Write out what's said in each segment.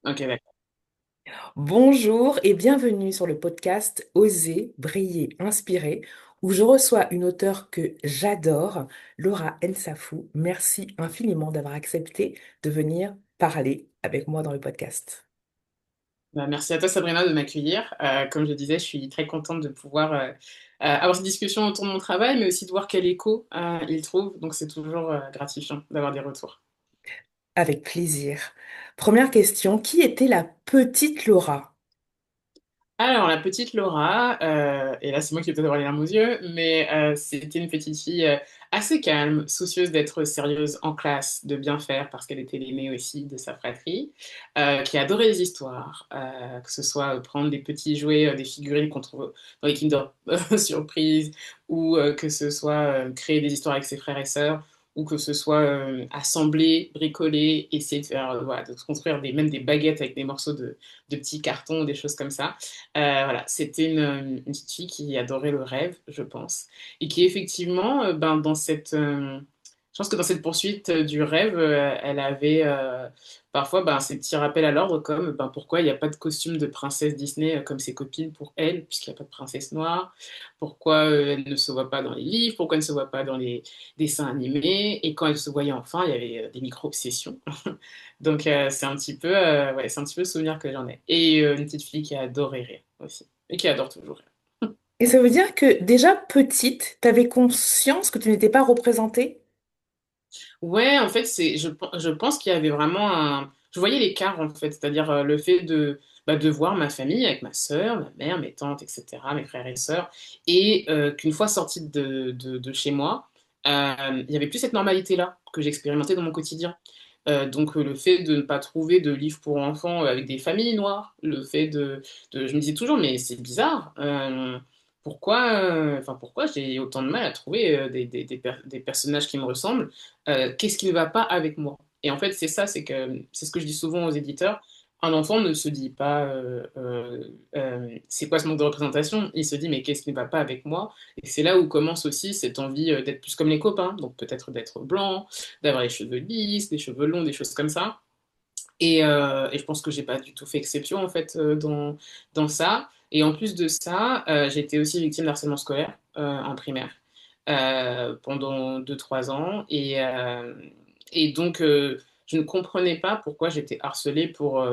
Ok, d'accord. Bonjour et bienvenue sur le podcast Oser, briller, inspirer, où je reçois une auteure que j'adore, Laura Nsafou. Merci infiniment d'avoir accepté de venir parler avec moi dans le podcast. Bah, merci à toi, Sabrina, de m'accueillir. Comme je disais, je suis très contente de pouvoir avoir cette discussion autour de mon travail, mais aussi de voir quel écho il trouve. Donc, c'est toujours gratifiant d'avoir des retours. Avec plaisir. Première question, qui était la petite Laura? Alors, la petite Laura, et là, c'est moi qui vais peut-être avoir les larmes aux yeux, mais c'était une petite fille assez calme, soucieuse d'être sérieuse en classe, de bien faire, parce qu'elle était l'aînée aussi de sa fratrie, qui adorait les histoires, que ce soit prendre des petits jouets, des figurines qu'on trouve dans les Kinder Surprise, ou que ce soit créer des histoires avec ses frères et sœurs, ou que ce soit assembler, bricoler, essayer de faire, voilà, de construire même des baguettes avec des morceaux de petits cartons, des choses comme ça. Voilà, c'était une petite fille qui adorait le rêve, je pense, et qui effectivement, ben, je pense que dans cette poursuite du rêve, elle avait parfois ben, ces petits rappels à l'ordre comme ben, pourquoi il n'y a pas de costume de princesse Disney comme ses copines pour elle, puisqu'il n'y a pas de princesse noire, pourquoi elle ne se voit pas dans les livres, pourquoi elle ne se voit pas dans les dessins animés, et quand elle se voyait enfin, il y avait des micro-obsessions. Donc c'est un petit peu, ouais, c'est un petit peu le souvenir que j'en ai. Et une petite fille qui a adoré rire aussi, et qui adore toujours rire. Et ça veut dire que déjà petite, tu avais conscience que tu n'étais pas représentée? Ouais, en fait, je pense qu'il y avait vraiment un... Je voyais l'écart, en fait, c'est-à-dire le fait de voir ma famille avec ma sœur, ma mère, mes tantes, etc., mes frères et sœurs, et qu'une fois sortie de chez moi, il y avait plus cette normalité-là que j'expérimentais dans mon quotidien. Donc le fait de ne pas trouver de livres pour enfants avec des familles noires, le fait je me disais toujours, mais c'est bizarre. Pourquoi j'ai autant de mal à trouver des personnages qui me ressemblent? Qu'est-ce qui ne va pas avec moi? Et en fait, c'est ce que je dis souvent aux éditeurs. Un enfant ne se dit pas c'est quoi ce manque de représentation? Il se dit mais qu'est-ce qui ne va pas avec moi? Et c'est là où commence aussi cette envie d'être plus comme les copains, donc peut-être d'être blanc, d'avoir les cheveux lisses, des cheveux longs, des choses comme ça. Et je pense que j'ai pas du tout fait exception en fait dans ça. Et en plus de ça, j'ai été aussi victime d'harcèlement scolaire en primaire pendant 2 3 ans. Et donc, je ne comprenais pas pourquoi j'étais harcelée pour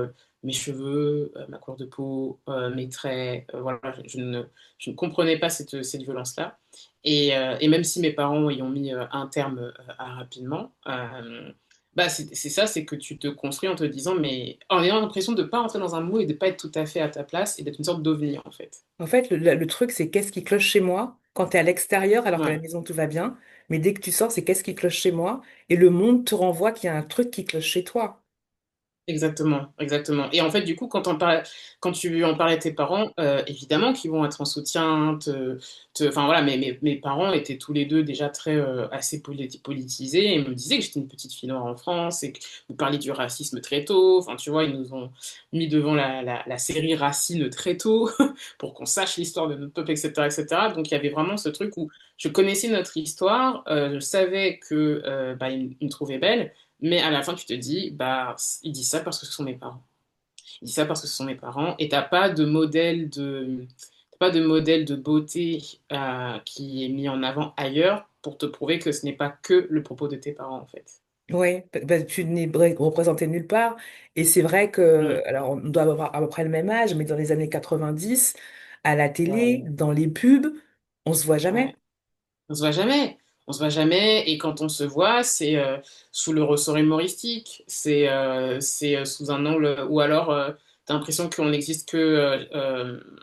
mes cheveux, ma couleur de peau, mes traits. Voilà, je ne comprenais pas cette violence-là. Et même si mes parents y ont mis un terme rapidement, bah c'est ça, c'est que tu te construis en te disant, mais en ayant l'impression de ne pas rentrer dans un moule et de ne pas être tout à fait à ta place et d'être une sorte d'ovni en fait. En fait, le truc, c'est qu'est-ce qui cloche chez moi quand tu es à l'extérieur alors qu'à la Ouais. maison tout va bien. Mais dès que tu sors, c'est qu'est-ce qui cloche chez moi et le monde te renvoie qu'il y a un truc qui cloche chez toi. Exactement, exactement. Et en fait, du coup, quand tu en parles à tes parents, évidemment qu'ils vont être en soutien. Enfin voilà, mes parents étaient tous les deux déjà très assez politisés et me disaient que j'étais une petite fille noire en France et que vous parliez du racisme très tôt. Enfin, tu vois, ils nous ont mis devant la série Racine très tôt pour qu'on sache l'histoire de notre peuple, etc., etc. Donc il y avait vraiment ce truc où je connaissais notre histoire, je savais que bah, ils me trouvaient belle. Mais à la fin, tu te dis, bah, il dit ça parce que ce sont mes parents. Il dit ça parce que ce sont mes parents. Et t'as pas de modèle de beauté qui est mis en avant ailleurs pour te prouver que ce n'est pas que le propos de tes parents, en fait. Ouais, tu n'es représenté nulle part. Et c'est vrai Mm. que, alors on doit avoir à peu près le même âge, mais dans les années 90, à la télé, Ouais, dans les pubs, on se voit jamais. ouais. On se voit jamais. On se voit jamais. Et quand on se voit, c'est sous le ressort humoristique. C'est sous un angle. Ou alors, t'as l'impression qu'on n'existe que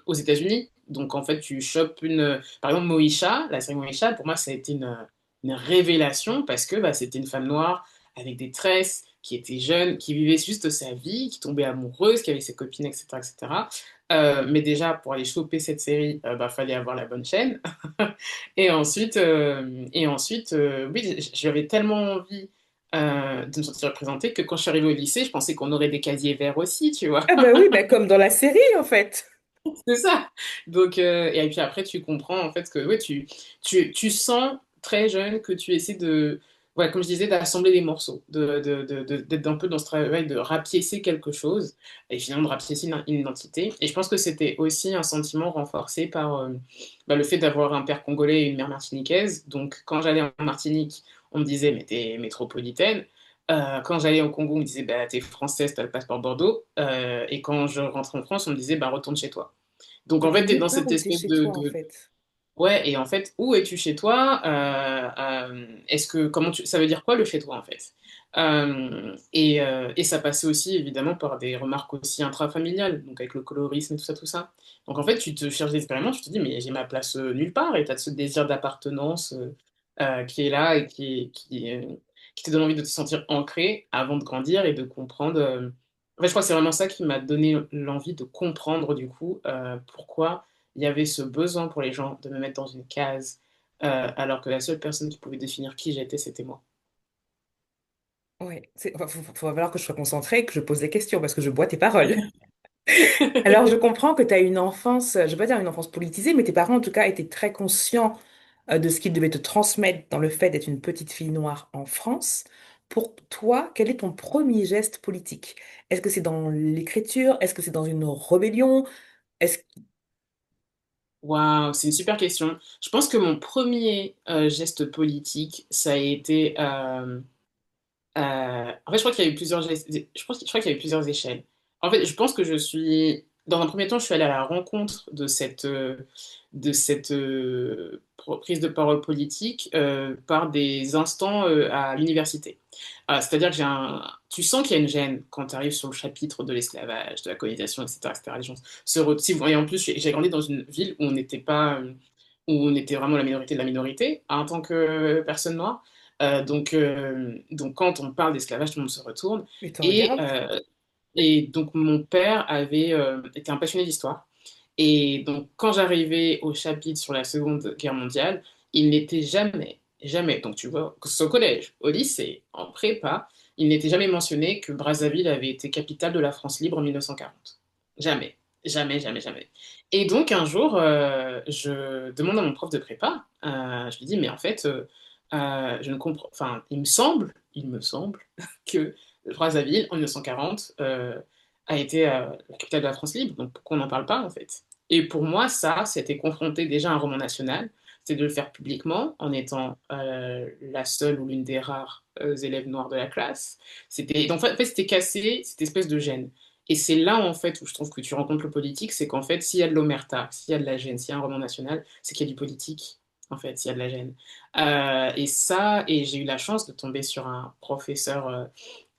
aux États-Unis. Donc, en fait, tu chopes une. Par exemple, Moïcha, la série Moïcha, pour moi, ça a été une révélation parce que bah, c'était une femme noire avec des tresses, qui était jeune, qui vivait juste sa vie, qui tombait amoureuse, qui avait ses copines, etc., etc. Mais déjà, pour aller choper cette série, bah, fallait avoir la bonne chaîne. Et ensuite, oui, j'avais tellement envie de me sentir représentée que quand je suis arrivée au lycée, je pensais qu'on aurait des casiers verts aussi, tu vois. Ah bah oui, bah comme dans la série en fait. C'est ça. Donc, et puis après, tu comprends en fait que ouais, tu sens très jeune que tu essaies ouais, comme je disais, d'assembler des morceaux, d'être un peu dans ce travail de rapiécer quelque chose, et finalement de rapiécer une identité. Et je pense que c'était aussi un sentiment renforcé par le fait d'avoir un père congolais et une mère martiniquaise. Donc quand j'allais en Martinique, on me disait, mais t'es métropolitaine. Quand j'allais au Congo, on me disait, bah, t'es française, t'as le passeport Bordeaux. Et quand je rentrais en France, on me disait, bah, retourne chez toi. Donc Ça en fait fait, t'es nulle dans part cette où t'es espèce chez toi, en fait. Ouais, et en fait, où es-tu chez toi? Ça veut dire quoi le chez toi en fait? Et ça passait aussi évidemment par des remarques aussi intrafamiliales, donc avec le colorisme et tout ça, tout ça. Donc en fait, tu te cherches désespérément, tu te dis, mais j'ai ma place nulle part, et tu as ce désir d'appartenance qui est là et qui te donne envie de te sentir ancré avant de grandir et de comprendre. En fait, je crois que c'est vraiment ça qui m'a donné l'envie de comprendre du coup pourquoi il y avait ce besoin pour les gens de me mettre dans une case, alors que la seule personne qui pouvait définir qui j'étais, c'était moi. Ouais, enfin, faut falloir que je sois concentrée et que je pose des questions parce que je bois tes paroles. Alors, je comprends que tu as une enfance, je vais pas dire une enfance politisée, mais tes parents, en tout cas, étaient très conscients de ce qu'ils devaient te transmettre dans le fait d'être une petite fille noire en France. Pour toi, quel est ton premier geste politique? Est-ce que c'est dans l'écriture? Est-ce que c'est dans une rébellion? Est-ce... Waouh, c'est une super question. Je pense que mon premier geste politique, ça a été en fait, je crois qu'il y a eu plusieurs je crois qu'il y a eu plusieurs échelles. En fait, je pense que je suis, dans un premier temps, je suis allée à la rencontre de cette prise de parole politique par des instants à l'université. C'est-à-dire que tu sens qu'il y a une gêne quand tu arrives sur le chapitre de l'esclavage, de la colonisation, etc., etc. Les gens et en plus, j'ai grandi dans une ville où on n'était pas, où on était vraiment la minorité de la minorité en tant que personne noire. Donc quand on parle d'esclavage, tout le monde se retourne. Et te Et, regarde? donc, mon père avait été un passionné d'histoire. Et donc, quand j'arrivais au chapitre sur la Seconde Guerre mondiale, il n'était jamais, jamais, donc tu vois, que ce soit au collège, au lycée, en prépa, il n'était jamais mentionné que Brazzaville avait été capitale de la France libre en 1940. Jamais, jamais, jamais, jamais. Et donc, un jour, je demande à mon prof de prépa, je lui dis, mais en fait, je ne comprends, enfin, il me semble que Brazzaville, en 1940, a été la capitale de la France libre, donc pourquoi on n'en parle pas en fait? Et pour moi, ça, c'était confronté déjà à un roman national, c'était de le faire publiquement en étant la seule ou l'une des rares élèves noirs de la classe. Donc en fait, c'était cassé cette espèce de gêne. Et c'est là en fait où je trouve que tu rencontres le politique, c'est qu'en fait, s'il y a de l'omerta, s'il y a de la gêne, s'il y a un roman national, c'est qu'il y a du politique. En fait, s'il y a de la gêne. Et j'ai eu la chance de tomber sur un professeur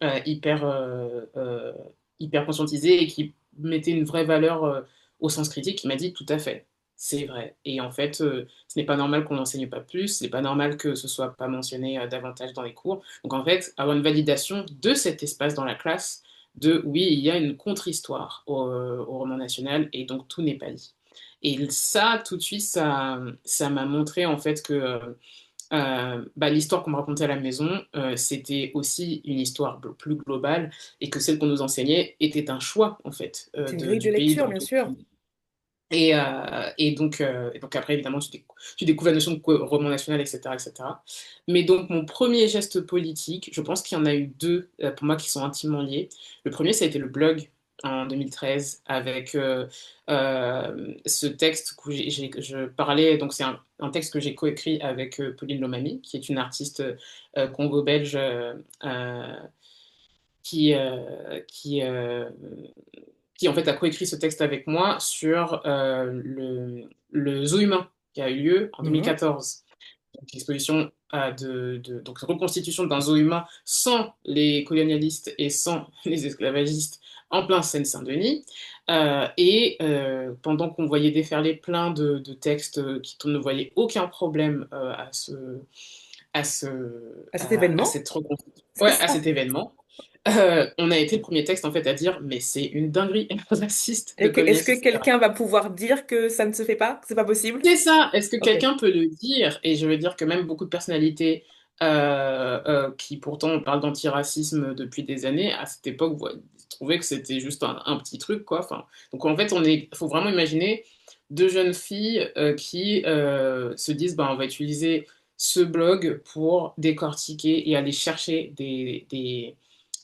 euh, hyper, euh, euh, hyper conscientisé et qui mettait une vraie valeur au sens critique, qui m'a dit tout à fait, c'est vrai. Et en fait, ce n'est pas normal qu'on n'enseigne pas plus, ce n'est pas normal que ce soit pas mentionné davantage dans les cours. Donc en fait, avoir une validation de cet espace dans la classe, de oui, il y a une contre-histoire au roman national et donc tout n'est pas dit. Et ça, tout de suite, ça m'a montré en fait que l'histoire qu'on me racontait à la maison, c'était aussi une histoire plus globale et que celle qu'on nous enseignait était un choix, en fait, C'est une grille de du pays lecture, dans bien lequel sûr. et donc après, évidemment, tu découvres la notion de roman national, etc., etc. Mais donc, mon premier geste politique, je pense qu'il y en a eu deux pour moi qui sont intimement liés. Le premier, ça a été le blog en 2013 avec ce texte où je parlais, donc c'est un texte que j'ai coécrit avec Pauline Lomami, qui est une artiste congo-belge euh, qui, qui en fait a coécrit ce texte avec moi sur le zoo humain qui a eu lieu en Mhm. 2014. Donc, l'exposition donc reconstitution d'un zoo humain sans les colonialistes et sans les esclavagistes en plein Seine-Saint-Denis. Pendant qu'on voyait déferler plein de textes ne voyaient aucun problème à, ce, À cet à événement, cette reconstitution, c'est ouais, à ça. cet événement, on a été le premier texte en fait à dire mais c'est une dinguerie raciste de Est-ce colonialisme, que etc. quelqu'un va pouvoir dire que ça ne se fait pas, que c'est pas possible? C'est ça, est-ce que Ok. quelqu'un peut le dire? Et je veux dire que même beaucoup de personnalités qui pourtant parlent d'antiracisme depuis des années, à cette époque, trouvaient que c'était juste un petit truc, quoi. Enfin, donc en fait, faut vraiment imaginer deux jeunes filles qui se disent, bah, on va utiliser ce blog pour décortiquer et aller chercher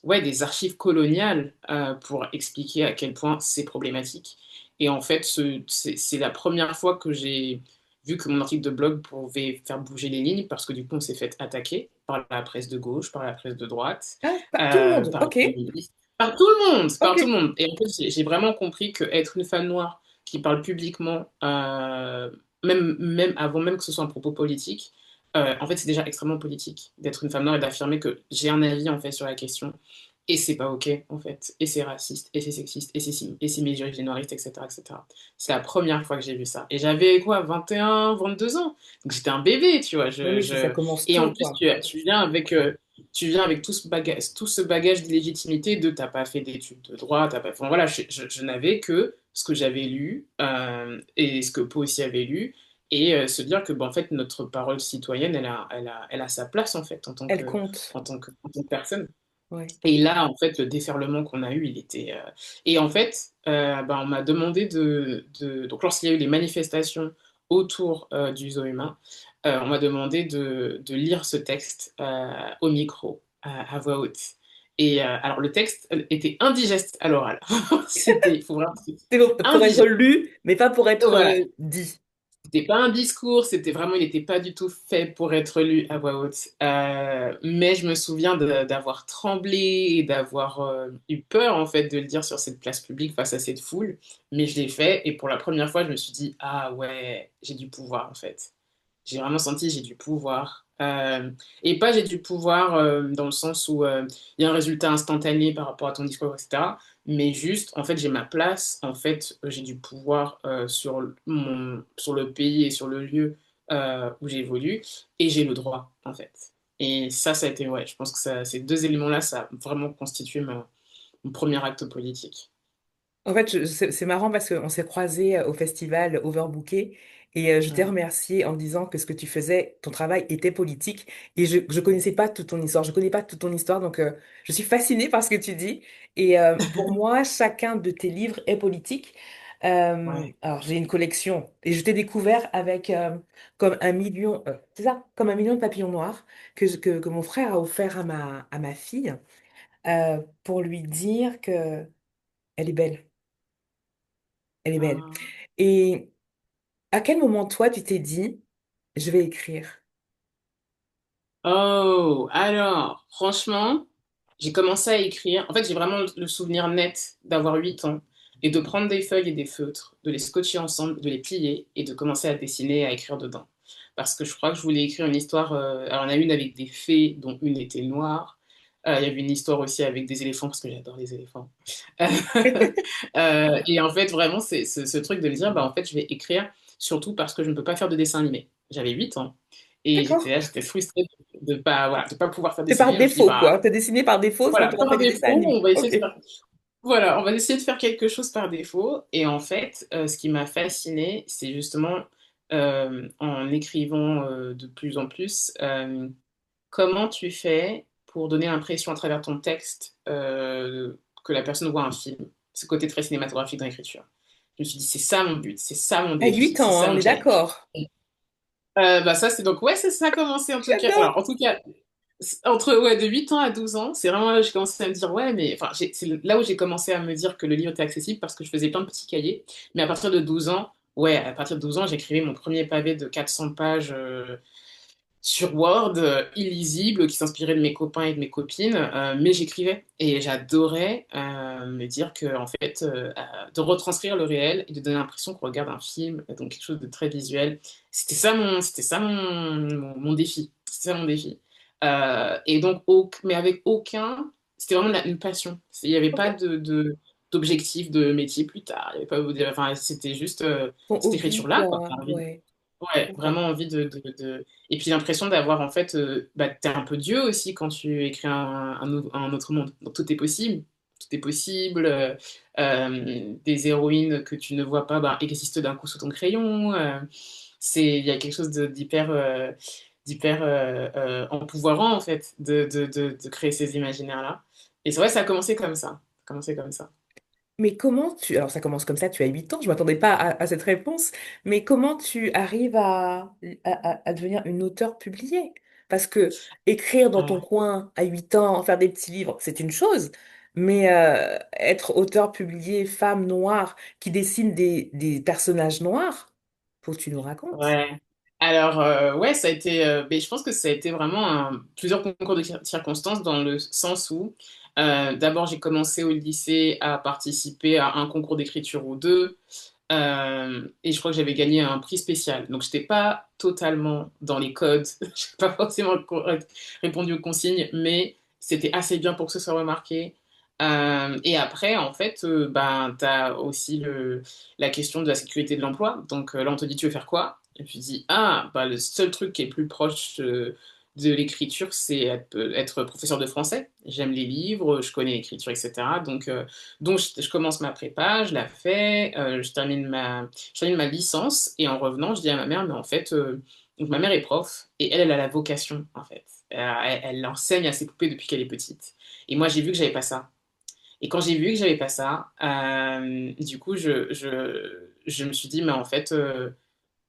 ouais, des archives coloniales pour expliquer à quel point c'est problématique. Et en fait, c'est la première fois que j'ai vu que mon article de blog pouvait faire bouger les lignes parce que du coup, on s'est fait attaquer par la presse de gauche, par la presse de droite, Ah, par tout le monde, par ok, les féministes, par tout le monde, ok. par tout le monde. Et en fait, j'ai vraiment compris que être une femme noire qui parle publiquement, même avant même que ce soit un propos politique, en fait, c'est déjà extrêmement politique d'être une femme noire et d'affirmer que j'ai un avis en fait sur la question. Et c'est pas ok, en fait. Et c'est raciste, et c'est sexiste, et c'est misogynoiriste, etc., etc. C'est la première fois que j'ai vu ça. Et j'avais quoi, 21, 22 ans. Donc j'étais un bébé, tu vois. Oui, oui, ça commence Et en tôt, plus, quoi. tu viens avec tout ce bagage d'illégitimité de t'as pas fait d'études de droit, t'as pas. Enfin voilà, je n'avais que ce que j'avais lu et ce que Poe aussi avait lu. Et se dire que, bon, en fait, notre parole citoyenne, elle a sa place, en fait, Elle compte. en tant que personne. Ouais. Et là, en fait, le déferlement qu'on a eu, il était. Et en fait, ben, on m'a demandé Donc, lorsqu'il y a eu les manifestations autour du zoo humain, on m'a demandé de lire ce texte au micro, à voix haute. Et alors, le texte était indigeste à l'oral. Il faut vraiment. C'est pour être Indigeste. lu, mais pas pour être Voilà. dit. C'était pas un discours, c'était vraiment, il n'était pas du tout fait pour être lu à voix haute. Mais je me souviens d'avoir tremblé et d'avoir eu peur en fait de le dire sur cette place publique face à cette foule. Mais je l'ai fait et pour la première fois, je me suis dit, ah ouais, j'ai du pouvoir en fait. J'ai vraiment senti j'ai du pouvoir. Et pas j'ai du pouvoir dans le sens où il y a un résultat instantané par rapport à ton discours, etc. Mais juste, en fait, j'ai ma place. En fait, j'ai du pouvoir sur le pays et sur le lieu où j'évolue. Et j'ai le droit, en fait. Et ça a été, ouais, je pense que ces deux éléments-là, ça a vraiment constitué mon premier acte politique. En fait, c'est marrant parce qu'on s'est croisés au festival Overbooké et je t'ai Ouais. remercié en disant que ce que tu faisais, ton travail était politique et je connaissais pas toute ton histoire. Je connais pas toute ton histoire, donc je suis fascinée par ce que tu dis. Et pour moi, chacun de tes livres est politique. Ouais. Alors, j'ai une collection et je t'ai découvert avec comme un million, c'est ça, comme un million de papillons noirs que mon frère a offert à ma fille pour lui dire que elle est belle. Elle est belle. Ah. Et à quel moment, toi, tu t'es dit, je vais écrire? Oh, alors, franchement, j'ai commencé à écrire. En fait, j'ai vraiment le souvenir net d'avoir 8 ans et de prendre des feuilles et des feutres, de les scotcher ensemble, de les plier et de commencer à dessiner et à écrire dedans. Parce que je crois que je voulais écrire une histoire. Alors, on a une avec des fées, dont une était noire. Il y avait une histoire aussi avec des éléphants, parce que j'adore les éléphants. Et en fait, vraiment, c'est ce truc de me dire, bah, en fait, je vais écrire, surtout parce que je ne peux pas faire de dessin animé. J'avais 8 ans. Et D'accord. j'étais là, j'étais frustrée de pas, voilà, de pas pouvoir faire C'est dessin par animé. Je me suis dit, défaut, bah, quoi. T'as dessiné par défaut, sinon voilà, tu n'auras pas par des dessins défaut, animés. on va essayer Ok. de faire, voilà, on va essayer de faire quelque chose par défaut. Et en fait, ce qui m'a fascinée, c'est justement en écrivant de plus en plus, comment tu fais pour donner l'impression à travers ton texte que la personne voit un film. Ce côté très cinématographique dans l'écriture. Je me suis dit, c'est ça mon but, c'est ça mon À 8 défi, c'est ans, hein, ça on mon est challenge. d'accord. Bah ça, c'est donc, ouais, c'est ça a commencé en tout cas. J'adore. Alors, en tout cas, entre ouais, de 8 ans à 12 ans, c'est vraiment là où j'ai commencé à me dire, ouais, mais enfin, c'est là où j'ai commencé à me dire que le livre était accessible parce que je faisais plein de petits cahiers. Mais à partir de 12 ans, ouais, à partir de 12 ans, j'écrivais mon premier pavé de 400 pages sur Word, illisible, qui s'inspirait de mes copains et de mes copines, mais j'écrivais et j'adorais me dire que, en fait, de retranscrire le réel et de donner l'impression qu'on regarde un film, donc quelque chose de très visuel. C'était ça mon défi. C'était ça mon défi. Et donc, mais avec aucun, c'était vraiment une passion. Il n'y avait Ok. pas d'objectif de métier plus tard. Il y avait pas, enfin, c'était juste Ton cette hobby, écriture-là, quoi. quoi. Ouais, je Ouais, comprends. vraiment envie Et puis l'impression d'avoir, en fait, bah, t'es un peu Dieu aussi quand tu écris un autre monde. Donc tout est possible. Tout est possible. Des héroïnes que tu ne vois pas bah, existent d'un coup sous ton crayon. Il y a quelque chose d'hyper empouvoirant, en fait, de créer ces imaginaires-là. Et c'est vrai, ça a commencé comme ça. Ça a commencé comme ça. Mais comment tu... Alors ça commence comme ça, tu as 8 ans, je m'attendais pas à cette réponse, mais comment tu arrives à devenir une auteure publiée? Parce que écrire dans ton Ouais. coin à 8 ans, faire des petits livres, c'est une chose, mais être auteur publié, femme noire, qui dessine des personnages noirs, faut que tu nous racontes. Ouais. Alors, ouais, ça a été. Mais je pense que ça a été vraiment plusieurs concours de circonstances dans le sens où, d'abord, j'ai commencé au lycée à participer à un concours d'écriture ou deux. Et je crois que j'avais gagné un prix spécial. Donc, je n'étais pas totalement dans les codes. Je n'ai pas forcément répondu aux consignes, mais c'était assez bien pour que ce soit remarqué. Et après, en fait, ben, tu as aussi la question de la sécurité de l'emploi. Donc là, on te dit, tu veux faire quoi? Et tu dis, ah, bah, le seul truc qui est plus proche de l'écriture, c'est être professeur de français. J'aime les livres, je connais l'écriture, etc. Donc je commence ma prépa, je la fais, je termine ma licence et en revenant, je dis à ma mère, mais en fait, donc ma mère est prof et elle a la vocation, en fait. Elle enseigne à ses poupées depuis qu'elle est petite. Et moi, j'ai vu que j'avais pas ça. Et quand j'ai vu que j'avais pas ça, du coup, je me suis dit, mais en fait, euh,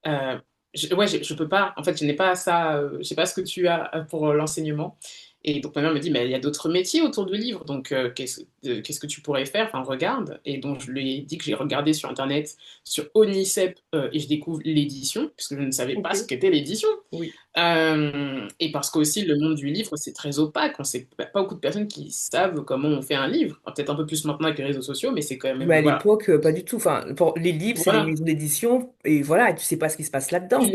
ouais, je peux pas. En fait, je n'ai pas ça. Je sais pas ce que tu as pour l'enseignement. Et donc ma mère me dit, mais il y a d'autres métiers autour du livre. Donc qu'est-ce que tu pourrais faire? Enfin, regarde. Et donc je lui ai dit que j'ai regardé sur internet sur Onicep et je découvre l'édition puisque je ne savais Ok. pas ce qu'était l'édition. Oui. Et parce qu'aussi le monde du livre c'est très opaque. On sait pas beaucoup de personnes qui savent comment on fait un livre. Enfin, peut-être un peu plus maintenant avec les réseaux sociaux, mais c'est quand Mais même à voilà. l'époque, pas du tout. Enfin, pour les livres, c'est les Voilà. maisons d'édition, et voilà, et tu sais pas ce qui se passe là-dedans.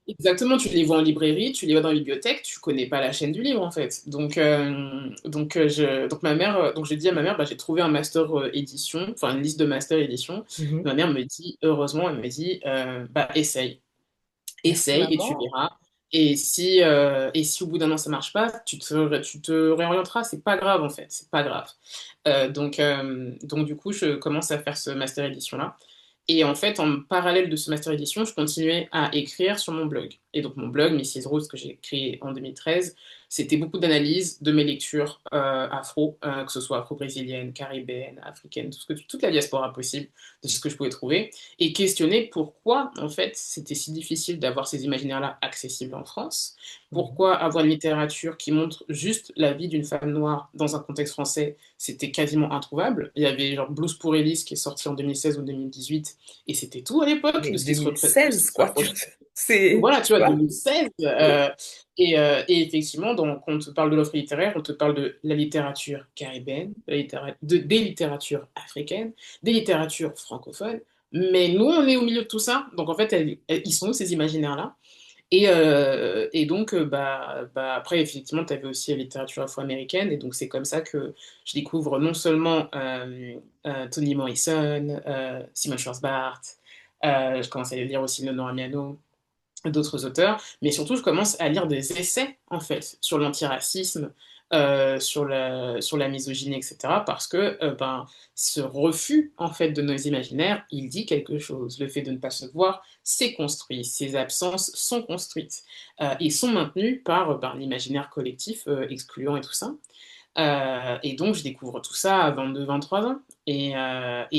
Exactement, tu les vois en librairie, tu les vois dans la bibliothèque, tu connais pas la chaîne du livre en fait. Donc ma mère, donc j'ai dit à ma mère, bah, j'ai trouvé un master édition, enfin une liste de master édition. Mhm. Ma mère me dit, heureusement, elle me dit, bah essaye, Merci, essaye et tu maman. verras. Et si au bout d'un an ça marche pas, tu te réorienteras, c'est pas grave en fait, c'est pas grave. Donc du coup, je commence à faire ce master édition là. Et en fait, en parallèle de ce master édition, je continuais à écrire sur mon blog. Et donc mon blog, Mrs. Rose, que j'ai créé en 2013, c'était beaucoup d'analyses de mes lectures afro, que ce soit afro-brésilienne, caribéenne, africaine, toute la diaspora possible, de ce que je pouvais trouver, et questionner pourquoi, en fait, c'était si difficile d'avoir ces imaginaires-là accessibles en France, Mhm. pourquoi avoir une littérature qui montre juste la vie d'une femme noire dans un contexte français, c'était quasiment introuvable. Il y avait genre Blues pour Elise qui est sorti en 2016 ou 2018 et c'était tout à l'époque Mais de ce qui de ce 2016, qui se quoi. rapproche. C'est, Voilà, tu tu vois, vois. 2016. Et effectivement, quand on te parle de l'offre littéraire, on te parle de la littérature caribéenne, des littératures africaines, des littératures francophones. Mais nous, on est au milieu de tout ça. Donc, en fait, ils sont où ces imaginaires-là? Et donc, après, effectivement, tu avais aussi la littérature afro-américaine. Et donc, c'est comme ça que je découvre non seulement Toni Morrison, Simon Schwarzbart, je commence à lire aussi Nonno Miano, d'autres auteurs, mais surtout je commence à lire des essais en fait sur l'antiracisme, sur la misogynie, etc. Parce que ben, ce refus en fait de nos imaginaires, il dit quelque chose. Le fait de ne pas se voir, c'est construit. Ces absences sont construites et sont maintenues par l'imaginaire collectif excluant et tout ça. Et donc je découvre tout ça à 22-23 ans et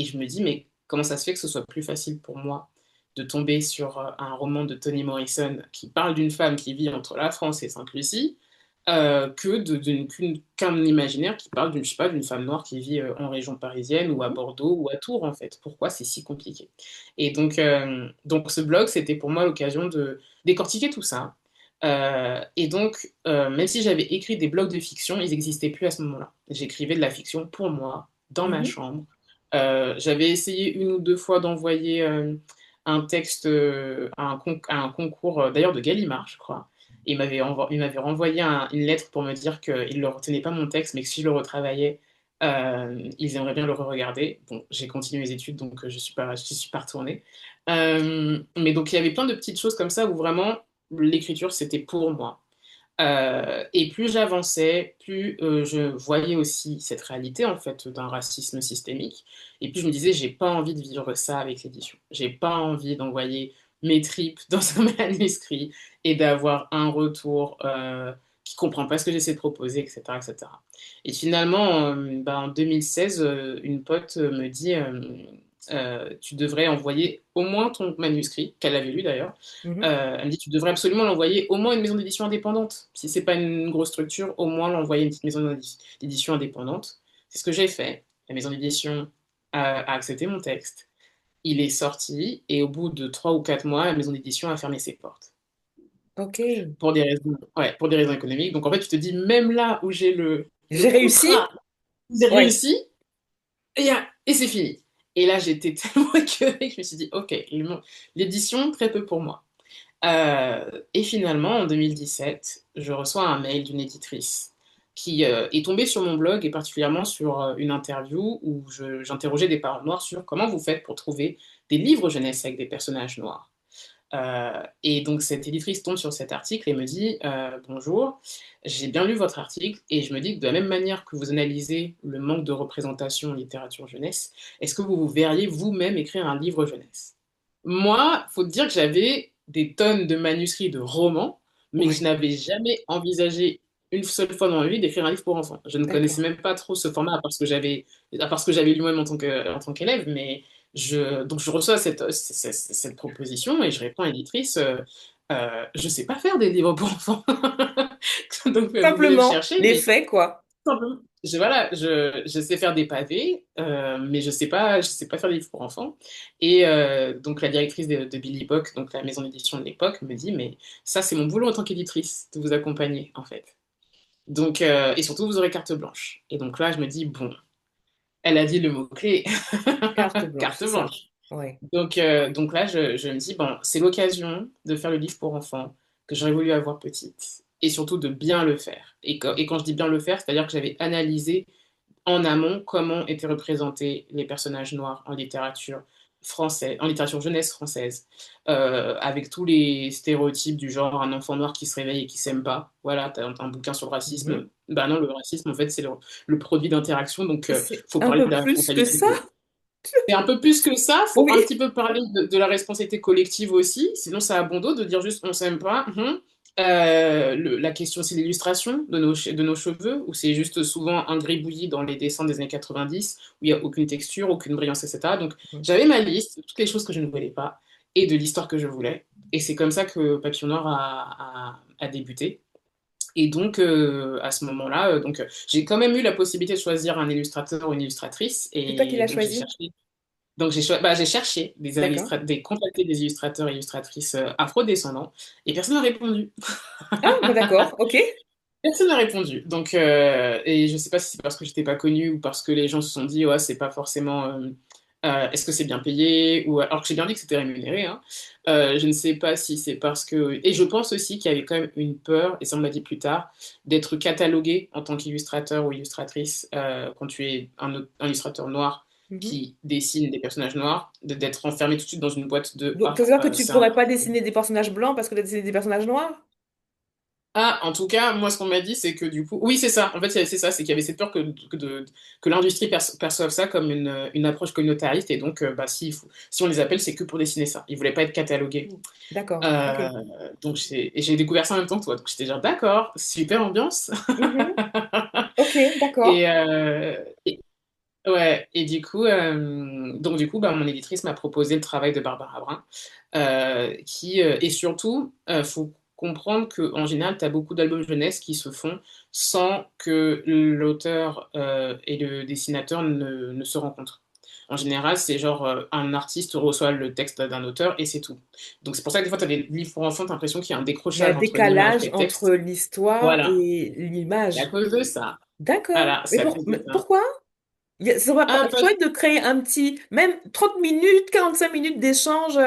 je me dis mais comment ça se fait que ce soit plus facile pour moi de tomber sur un roman de Toni Morrison qui parle d'une femme qui vit entre la France et Sainte-Lucie, que qu'un imaginaire qui parle je sais pas, d'une femme noire qui vit en région parisienne ou à Bordeaux ou à Tours en fait. Pourquoi c'est si compliqué? Et donc ce blog, c'était pour moi l'occasion de décortiquer tout ça. Et donc, même si j'avais écrit des blogs de fiction, ils n'existaient plus à ce moment-là. J'écrivais de la fiction pour moi, dans ma Mhm. chambre. J'avais essayé une ou deux fois d'envoyer un texte à un concours, d'ailleurs de Gallimard, je crois. Et il m'avait renvoyé une lettre pour me dire qu'il ne retenait pas mon texte, mais que si je le retravaillais, ils aimeraient bien le re-regarder. Bon, j'ai continué mes études, donc je suis pas retournée. Mais donc il y avait plein de petites choses comme ça où vraiment l'écriture c'était pour moi. Et plus j'avançais, plus je voyais aussi cette réalité en fait d'un racisme systémique. Et puis je me disais, j'ai pas envie de vivre ça avec l'édition. J'ai pas envie d'envoyer mes tripes dans un manuscrit et d'avoir un retour qui comprend pas ce que j'essaie de proposer, etc., etc. Et cetera. Et finalement, en 2016, une pote me dit, tu devrais envoyer au moins ton manuscrit, qu'elle avait lu d'ailleurs. Mhm. Elle me dit, tu devrais absolument l'envoyer au moins à une maison d'édition indépendante. Si c'est pas une grosse structure, au moins l'envoyer à une petite maison d'édition indépendante. C'est ce que j'ai fait. La maison d'édition a accepté mon texte. Il est sorti et au bout de 3 ou 4 mois, la maison d'édition a fermé ses portes. Ok. Pour des raisons, ouais, pour des raisons économiques. Donc en fait, tu te dis, même là où j'ai le J'ai réussi? contrat, j'ai Ouais. réussi et c'est fini. Et là, j'étais tellement écœurée que je me suis dit, ok, l'édition, très peu pour moi. Et finalement, en 2017, je reçois un mail d'une éditrice qui est tombée sur mon blog et particulièrement sur une interview où j'interrogeais des parents noirs sur comment vous faites pour trouver des livres jeunesse avec des personnages noirs. Et donc cette éditrice tombe sur cet article et me dit bonjour, j'ai bien lu votre article et je me dis que de la même manière que vous analysez le manque de représentation en littérature jeunesse, est-ce que vous vous verriez vous-même écrire un livre jeunesse? Moi, faut te dire que j'avais des tonnes de manuscrits de romans, mais que je Ouais. n'avais jamais envisagé une seule fois dans ma vie d'écrire un livre pour enfants. Je ne connaissais D'accord. même pas trop ce format à part ce que j'avais lu moi-même en tant qu'élève, mais donc je reçois cette proposition et je réponds à l'éditrice, je sais pas faire des livres pour enfants. Donc vous voulez le Simplement, chercher, les mais faits, quoi. simplement. Voilà, je sais faire des pavés, mais je sais pas faire des livres pour enfants. Et donc la directrice de Billy Bock, donc la maison d'édition de l'époque, me dit, mais ça c'est mon boulot en tant qu'éditrice, de vous accompagner en fait. Donc, et surtout vous aurez carte blanche. Et donc là je me dis, bon, elle a dit le mot-clé, Carte blanche, carte c'est ça. blanche. Ouais. Donc là, je me dis, bon, c'est l'occasion de faire le livre pour enfants que j'aurais voulu avoir petite. Et surtout de bien le faire. Et quand je dis bien le faire, c'est-à-dire que j'avais analysé en amont comment étaient représentés les personnages noirs en littérature française, en littérature jeunesse française, avec tous les stéréotypes du genre un enfant noir qui se réveille et qui s'aime pas. Voilà, t'as un bouquin sur le Mhm. racisme. Bah non, le racisme, en fait, c'est le produit d'interaction, donc C'est faut un parler peu de la plus que responsabilité ça? c'est un peu plus que ça, faut un Oui. petit peu parler de la responsabilité collective aussi, sinon ça a bon dos de dire juste on s'aime pas. La question c'est l'illustration de nos cheveux, où c'est juste souvent un gribouillis dans les dessins des années 90, où il n'y a aucune texture, aucune brillance, etc. Donc Mhm. j'avais ma liste de toutes les choses que je ne voulais pas et de l'histoire que je voulais. Et c'est comme ça que Papillon Noir a débuté. Et donc, à ce moment-là, j'ai quand même eu la possibilité de choisir un illustrateur ou une illustratrice. C'est toi qui Et l'as donc, choisi? j'ai cherché D'accord. contacté des illustrateurs et illustratrices afro-descendants et personne n'a répondu. Ah, bah d'accord, ok. Personne n'a répondu. Donc, et je sais pas si c'est parce que j'étais pas connue ou parce que les gens se sont dit, ouais, c'est pas forcément. Est-ce que c'est bien payé ou alors que j'ai bien dit que c'était rémunéré, hein. Je ne sais pas si c'est parce que et je pense aussi qu'il y avait quand même une peur et ça on m'a dit plus tard d'être catalogué en tant qu'illustrateur ou illustratrice quand tu es un illustrateur noir Mhm. qui dessine des personnages noirs, d'être enfermé tout de suite dans une boîte de Donc, ça veut dire que tu c'est un pourrais pas dessiner des personnages blancs parce que tu as dessiné des personnages noirs? ah, en tout cas, moi, ce qu'on m'a dit, c'est que du coup, oui, c'est ça. En fait, c'est ça, c'est qu'il y avait cette peur que l'industrie perçoive ça comme une approche communautariste, et donc, bah, si on les appelle, c'est que pour dessiner ça. Ils voulaient pas être catalogués. Mm. D'accord, ok. Euh, donc, j'ai découvert ça en même temps que toi. Donc, j'étais genre, d'accord, super ambiance. Mhm. Ok, d'accord. Et, ouais, et du coup, bah, mon éditrice m'a proposé le travail de Barbara Brun, et surtout, faut comprendre qu'en général, tu as beaucoup d'albums jeunesse qui se font sans que l'auteur et le dessinateur ne se rencontrent. En général, c'est genre un artiste reçoit le texte d'un auteur et c'est tout. Donc c'est pour ça que des fois, tu as des livres pour enfants, tu as l'impression qu'il y a un Il y a un décrochage entre l'image et décalage le entre texte. l'histoire Voilà, et c'est à l'image. cause de ça. D'accord. Voilà, c'est à cause de Mais ça. pourquoi? Ça va pas Ah, être chouette de créer un petit, même 30 minutes, 45 minutes d'échange.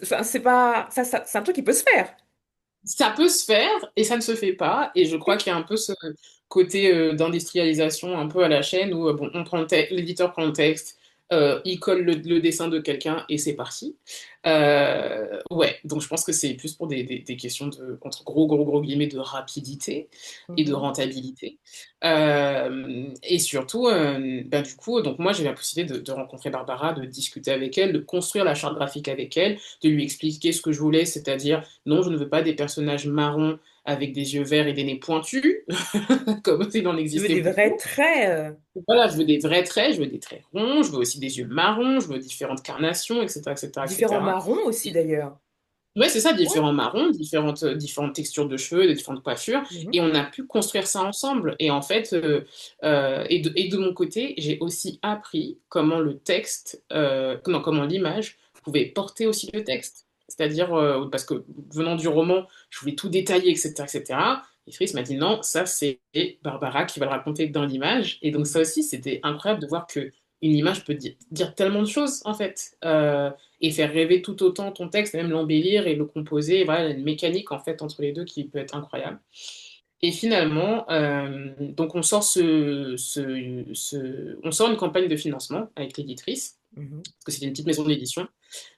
Enfin, c'est pas, c'est un truc qui peut se faire. ça peut se faire et ça ne se fait pas. Et je crois qu'il y a un peu ce côté d'industrialisation un peu à la chaîne où bon, l'éditeur prend le texte, il colle le dessin de quelqu'un et c'est parti. Ouais, donc je pense que c'est plus pour des questions entre gros guillemets, de rapidité et de Mhm. rentabilité. Et surtout, du coup, donc moi j'ai eu la possibilité de rencontrer Barbara, de discuter avec elle, de construire la charte graphique avec elle, de lui expliquer ce que je voulais, c'est-à-dire non, je ne veux pas des personnages marrons avec des yeux verts et des nez pointus, comme il en Tu veux existait des vrais beaucoup. traits, Voilà, je veux des vrais traits, je veux des traits ronds, je veux aussi des yeux marrons, je veux différentes carnations, etc., etc., différents etc. marrons aussi d'ailleurs. Ouais, c'est ça, Ouais. différents marrons, différentes textures de cheveux, des différentes coiffures, Mhm, et on a pu construire ça ensemble. Et en fait, et de mon côté, j'ai aussi appris comment le texte, non, comment l'image pouvait porter aussi le texte. C'est-à-dire, parce que venant du roman, je voulais tout détailler, etc., etc. Et Fritz m'a dit non, ça c'est Barbara qui va le raconter dans l'image. Et donc ça mhm, aussi, c'était incroyable de voir que une image peut dire tellement de choses, en fait. Et faire rêver tout autant ton texte, même l'embellir et le composer. Et voilà, il y a une mécanique en fait entre les deux qui peut être incroyable. Et finalement, donc on sort une campagne de financement avec l'éditrice, mhm. parce que c'était une petite maison d'édition,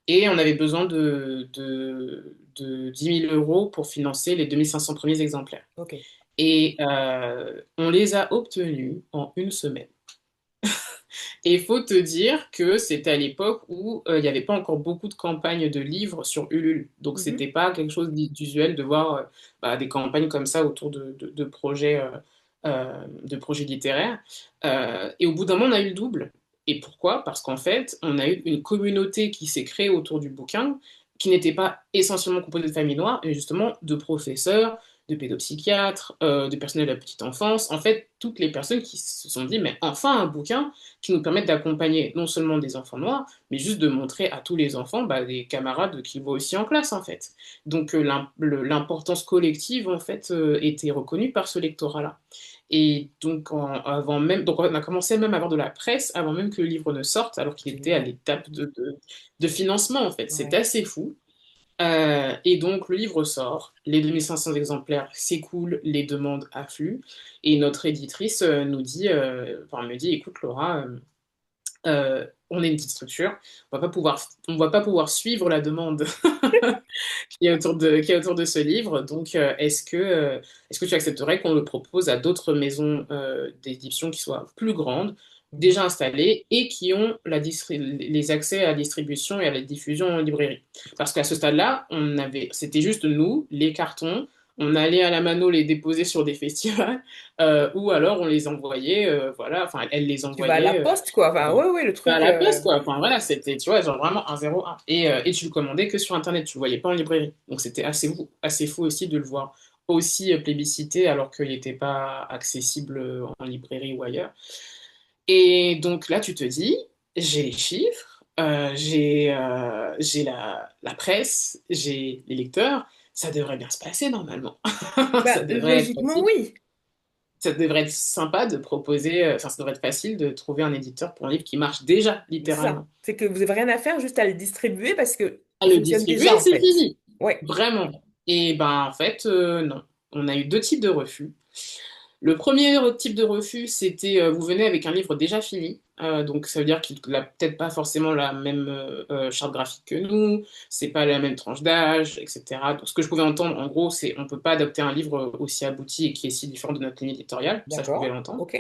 et on avait besoin de 10 000 euros pour financer les 2500 premiers exemplaires. Ok. Et on les a obtenus en une semaine. Et il faut te dire que c'était à l'époque où il n'y avait pas encore beaucoup de campagnes de livres sur Ulule. Donc, Mhm, c'était pas quelque chose d'usuel de voir bah, des campagnes comme ça autour de projets littéraires. Et au bout d'un moment, on a eu le double. Et pourquoi? Parce qu'en fait, on a eu une communauté qui s'est créée autour du bouquin, qui n'était pas essentiellement composée de familles noires, mais justement de professeurs, de pédopsychiatres, de personnel de la petite enfance. En fait, toutes les personnes qui se sont dit, mais enfin un bouquin qui nous permettent d'accompagner non seulement des enfants noirs, mais juste de montrer à tous les enfants bah, des camarades qu'ils voient aussi en classe, en fait. Donc l'importance collective, en fait, était reconnue par ce lectorat-là. Et donc, avant même, donc on a commencé même à avoir de la presse avant même que le livre ne sorte, alors qu'il était à génial. l'étape de financement, en fait. C'était Ouais. assez fou. Et donc, le livre sort, les 2500 exemplaires s'écoulent, les demandes affluent, et notre éditrice nous dit, enfin, me dit, écoute Laura, on est une petite structure, on va pas pouvoir suivre la demande qui est autour de ce livre. Donc, est-ce que tu accepterais qu'on le propose à d'autres maisons d'édition qui soient plus grandes, Mhm. déjà installées et qui ont les accès à la distribution et à la diffusion en librairie? Parce qu'à ce stade-là, c'était juste nous, les cartons. On allait à la mano les déposer sur des festivals, ou alors on les envoyait, voilà, enfin elle les Tu vas à la envoyait. poste, quoi. Enfin, ouais, ouais, le À truc. la poste, quoi. Enfin, voilà, c'était, tu vois, genre vraiment un 0-1. Et tu le commandais que sur Internet, tu le voyais pas en librairie. Donc c'était assez fou aussi de le voir aussi plébiscité alors qu'il n'était pas accessible en librairie ou ailleurs. Et donc là, tu te dis, j'ai les chiffres, j'ai la presse, j'ai les lecteurs, ça devrait bien se passer normalement. Bah, Ça devrait être logiquement, facile. oui. Ça devrait être sympa de proposer, enfin, ça devrait être facile de trouver un éditeur pour un livre qui marche déjà, C'est ça. littéralement. C'est que vous n'avez rien à faire, juste à le distribuer parce que À il le fonctionne distribuer, déjà, en c'est fait. fini. Ouais. Vraiment. Et ben, en fait, non. On a eu deux types de refus. Le premier type de refus, c'était vous venez avec un livre déjà fini. Donc, ça veut dire qu'il n'a peut-être pas forcément la même charte graphique que nous, c'est pas la même tranche d'âge, etc. Donc, ce que je pouvais entendre, en gros, c'est on peut pas adapter un livre aussi abouti et qui est si différent de notre ligne éditoriale. Ça, je pouvais D'accord. l'entendre. Ok.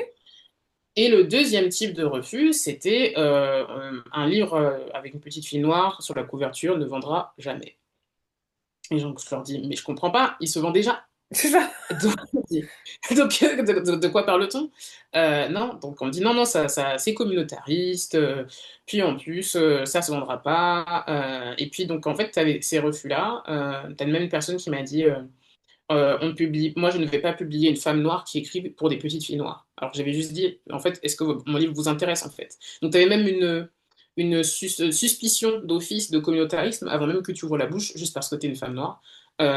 Et le deuxième type de refus, c'était un livre avec une petite fille noire sur la couverture ne vendra jamais. Et donc, je leur dis, mais je comprends pas, il se vend déjà. C'est ça. Donc, de quoi parle-t-on? Non, donc on me dit non, non, ça, c'est communautariste, puis en plus, ça se vendra pas. Et puis, donc, en fait, tu avais ces refus-là. Tu as même une personne qui m'a dit, moi, je ne vais pas publier une femme noire qui écrit pour des petites filles noires. Alors, j'avais juste dit, en fait, est-ce que mon livre vous intéresse, en fait? Donc, tu avais même une suspicion d'office de communautarisme avant même que tu ouvres la bouche, juste parce que tu es une femme noire,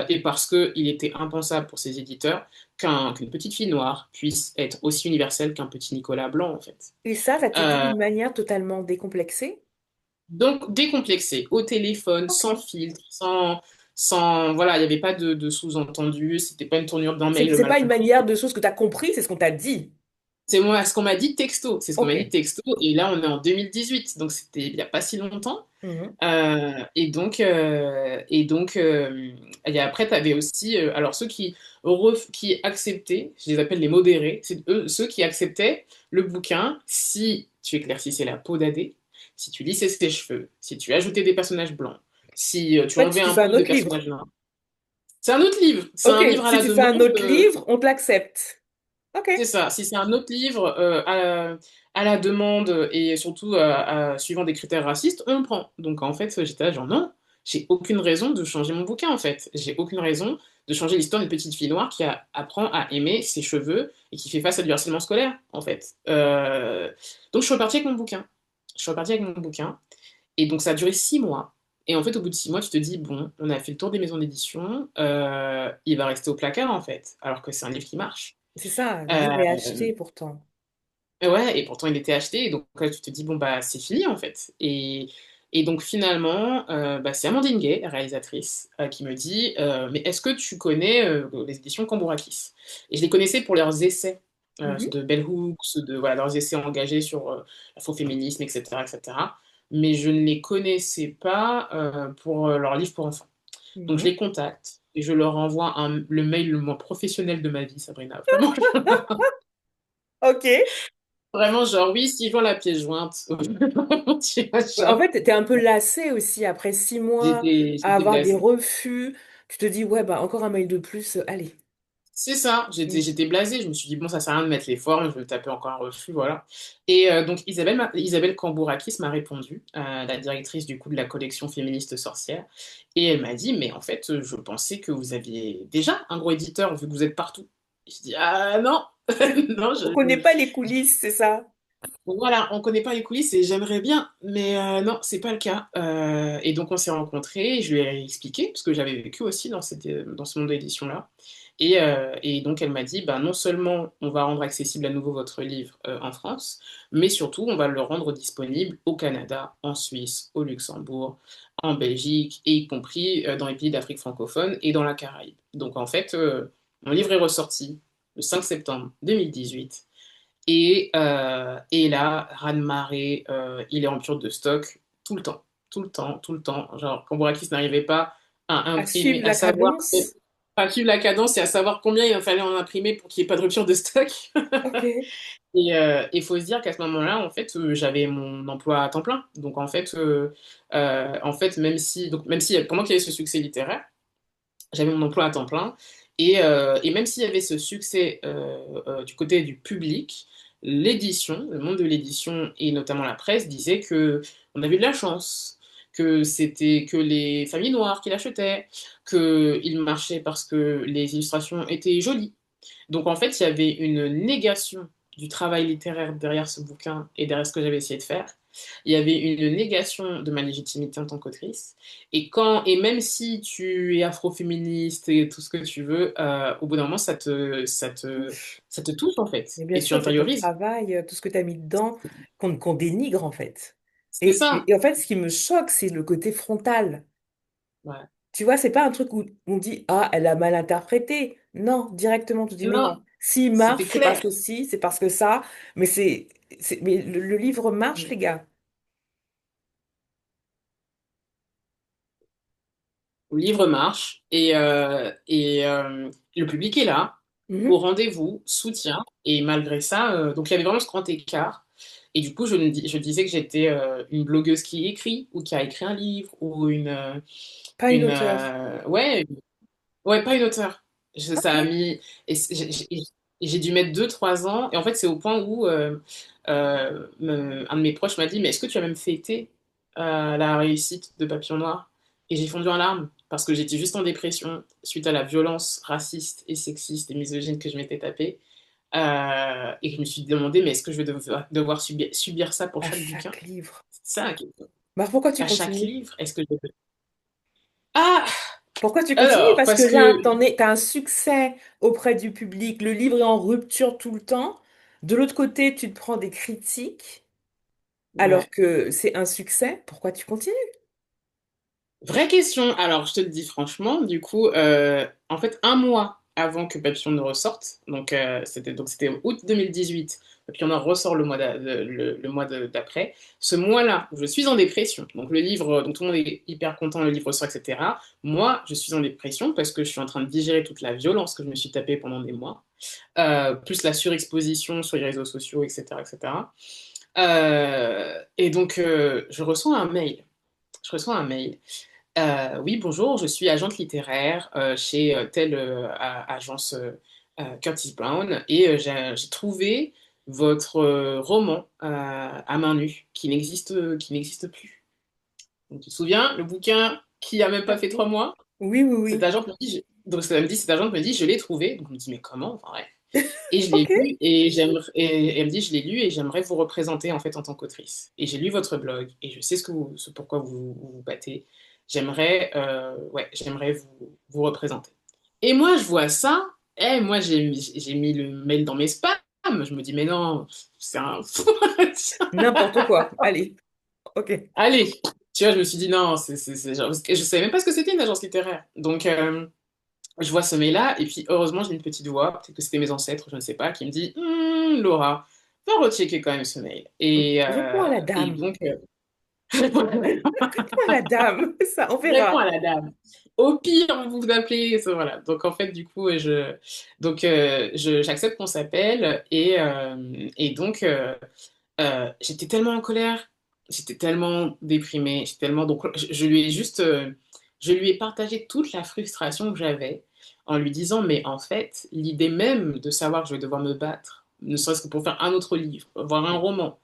et parce qu'il était impensable pour ces éditeurs qu'une petite fille noire puisse être aussi universelle qu'un petit Nicolas blanc, en fait. Et ça t'est dit Euh, d'une manière totalement décomplexée? donc, décomplexé, au téléphone, Ok. sans filtre, voilà, il n'y avait pas de sous-entendu, c'était pas une tournure d'un C'est mail c'est mal pas une compris. manière de choses que tu as compris, c'est ce qu'on t'a dit. C'est moi, ce qu'on m'a dit texto, c'est ce qu'on m'a dit Ok. texto, et là on est en 2018, donc c'était il n'y a pas si longtemps. Mhm. Et après, tu avais aussi, alors ceux qui acceptaient, je les appelle les modérés, c'est ceux qui acceptaient le bouquin si tu éclaircissais la peau d'Adé, si tu lissais ses cheveux, si tu ajoutais des personnages blancs, si tu En fait, enlevais tu un fais un peu de autre livre. personnages noirs. C'est un autre livre. C'est Ok, un livre à si la tu fais un demande. autre livre, on te l'accepte. Ok. C'est ça. Si c'est un autre livre à la demande et surtout suivant des critères racistes, on le prend. Donc en fait, j'étais là genre non, j'ai aucune raison de changer mon bouquin en fait. J'ai aucune raison de changer l'histoire d'une petite fille noire apprend à aimer ses cheveux et qui fait face à du harcèlement scolaire en fait. Donc je suis repartie avec mon bouquin. Je suis repartie avec mon bouquin et donc ça a duré 6 mois. Et en fait, au bout de 6 mois, tu te dis, bon, on a fait le tour des maisons d'édition, il va rester au placard en fait, alors que c'est un livre qui marche. C'est ça, le livre est Euh, acheté pourtant. Ouais, et pourtant il était acheté, et donc là, tu te dis, bon, bah, c'est fini en fait. Et donc finalement, bah, c'est Amandine Gay, réalisatrice, qui me dit, mais est-ce que tu connais les éditions Cambourakis? Et je les connaissais pour leurs essais, ceux Mhm. de Bell Hooks, ceux de, voilà, leurs essais engagés sur l'afroféminisme, etc., etc. Mais je ne les connaissais pas pour leurs livres pour enfants. Donc je Mhm. les contacte, et je leur envoie le mail le moins professionnel de ma vie, Sabrina. Vraiment, Ok. vraiment, genre, oui, s'ils vont la pièce jointe. Tu vois, En genre, fait, t'es un peu lassé aussi après 6 mois à j'étais avoir des blasée. refus. Tu te dis, ouais, bah encore un mail de plus, allez. C'est ça, Mm. j'étais blasée. Je me suis dit, bon, ça sert à rien de mettre les formes, je vais me taper encore un refus, voilà. Et donc, Isabelle Cambourakis m'a répondu, la directrice du coup de la collection féministe sorcière. Et elle m'a dit, mais en fait, je pensais que vous aviez déjà un gros éditeur vu que vous êtes partout. Je dis, ah non, non, On connaît pas les coulisses, c'est ça? donc voilà, on connaît pas les coulisses et j'aimerais bien, mais non, c'est pas le cas. Et donc on s'est rencontrés, et je lui ai expliqué, parce que j'avais vécu aussi dans ce monde d'édition-là. Et donc elle m'a dit, bah, non seulement on va rendre accessible à nouveau votre livre en France, mais surtout on va le rendre disponible au Canada, en Suisse, au Luxembourg, en Belgique, et y compris dans les pays d'Afrique francophone et dans la Caraïbe. Donc en fait, mon livre est ressorti le 5 septembre 2018. Et là, raz-de-marée, il est en rupture de stock tout le temps, tout le temps, tout le temps. Genre, quand Borakis n'arrivait pas à À imprimer, suivre à la savoir, cadence? pas suivre la cadence et à savoir combien il fallait en imprimer pour qu'il n'y ait pas de rupture de stock. Ok. Et il faut se dire qu'à ce moment-là, en fait, j'avais mon emploi à temps plein. Donc, en fait, même si pendant qu'il y avait ce succès littéraire, j'avais mon emploi à temps plein. Et même s'il y avait ce succès du côté du public, l'édition, le monde de l'édition et notamment la presse disait que on avait de la chance, que c'était que les familles noires qui l'achetaient, qu'il marchait parce que les illustrations étaient jolies. Donc en fait, il y avait une négation du travail littéraire derrière ce bouquin et derrière ce que j'avais essayé de faire. Il y avait une négation de ma légitimité en tant qu'autrice. Et même si tu es afroféministe et tout ce que tu veux, au bout d'un moment, Touche. ça te touche en fait. Mais bien Et tu sûr, c'est ton intériorises. travail, tout ce que tu as mis dedans, qu'on dénigre en fait. C'est ça. Et en fait, ce qui me choque, c'est le côté frontal. Ouais. Tu vois, c'est pas un truc où on dit, ah, elle a mal interprété. Non, directement, tu dis, mais non. Non, S'il marche, c'était c'est parce clair. que si, c'est parce que ça. Mais mais le livre marche, les gars. Le livre marche et le public est là, au Mhm. rendez-vous, soutient. Et malgré ça, donc il y avait vraiment ce grand écart. Et du coup, je disais que j'étais une blogueuse qui écrit ou qui a écrit un livre ou Pas une auteure. ouais, ouais, pas une auteure. Ok. Ça a mis. J'ai dû mettre 2, 3 ans. Et en fait, c'est au point où un de mes proches m'a dit, mais est-ce que tu as même fêté la réussite de Papillon Noir? Et j'ai fondu en larmes parce que j'étais juste en dépression suite à la violence raciste et sexiste et misogyne que je m'étais tapée. Et je me suis demandé, mais est-ce que je vais devoir subir ça pour À chaque bouquin? chaque livre. C'est ça la question. Bah, pourquoi tu À chaque continues? livre, est-ce que je vais... Ah! Pourquoi tu continues? Alors, Parce que parce là, que... t'as un succès auprès du public. Le livre est en rupture tout le temps. De l'autre côté, tu te prends des critiques alors Ouais. que c'est un succès. Pourquoi tu continues? Vraie question. Alors, je te le dis franchement, du coup, en fait, un mois avant que Papillon ne ressorte, donc c'était août 2018. Papillon Noir ressort le mois d'après. Ce mois-là, je suis en dépression. Donc le livre, donc tout le monde est hyper content, le livre sort, etc. Moi, je suis en dépression parce que je suis en train de digérer toute la violence que je me suis tapée pendant des mois, plus la surexposition sur les réseaux sociaux, etc., etc. Et donc, je reçois un mail. Je reçois un mail Oui, bonjour, je suis agente littéraire chez telle agence Curtis Brown et j'ai trouvé votre roman à main nue qui n'existe plus. Donc, tu te souviens, le bouquin qui a même Ah pas fait oui, 3 mois? oui, oui, Cette oui. agente me dit, donc ça me dit, cette agente me dit, je l'ai trouvé. Donc je me dis, mais comment? Enfin, ouais. Et je l'ai Ok. lu et et elle me dit, je l'ai lu et j'aimerais vous représenter en fait en tant qu'autrice. Et j'ai lu votre blog et je sais ce pourquoi vous battez. J'aimerais vous représenter. Et moi, je vois ça. Moi, j'ai mis le mail dans mes spams. Je me dis, mais non, c'est un. N'importe quoi. Allez. Ok. Allez, tu vois, je me suis dit, non, parce que je savais même pas ce que c'était une agence littéraire. Donc, je vois ce mail-là, et puis heureusement, j'ai une petite voix, peut-être que c'était mes ancêtres, je ne sais pas, qui me dit Laura, va rechecker quand même ce mail. Réponds à la Et dame. donc, Réponds à la dame. Ça, on réponds verra. à la dame. Au pire, vous vous appelez, voilà. Donc en fait, du coup, j'accepte qu'on s'appelle, et donc, j'étais tellement en colère, j'étais tellement déprimée, j'étais tellement. Donc, je lui ai partagé toute la frustration que j'avais en lui disant, mais en fait, l'idée même de savoir que je vais devoir me battre, ne serait-ce que pour faire un autre livre, voir un roman,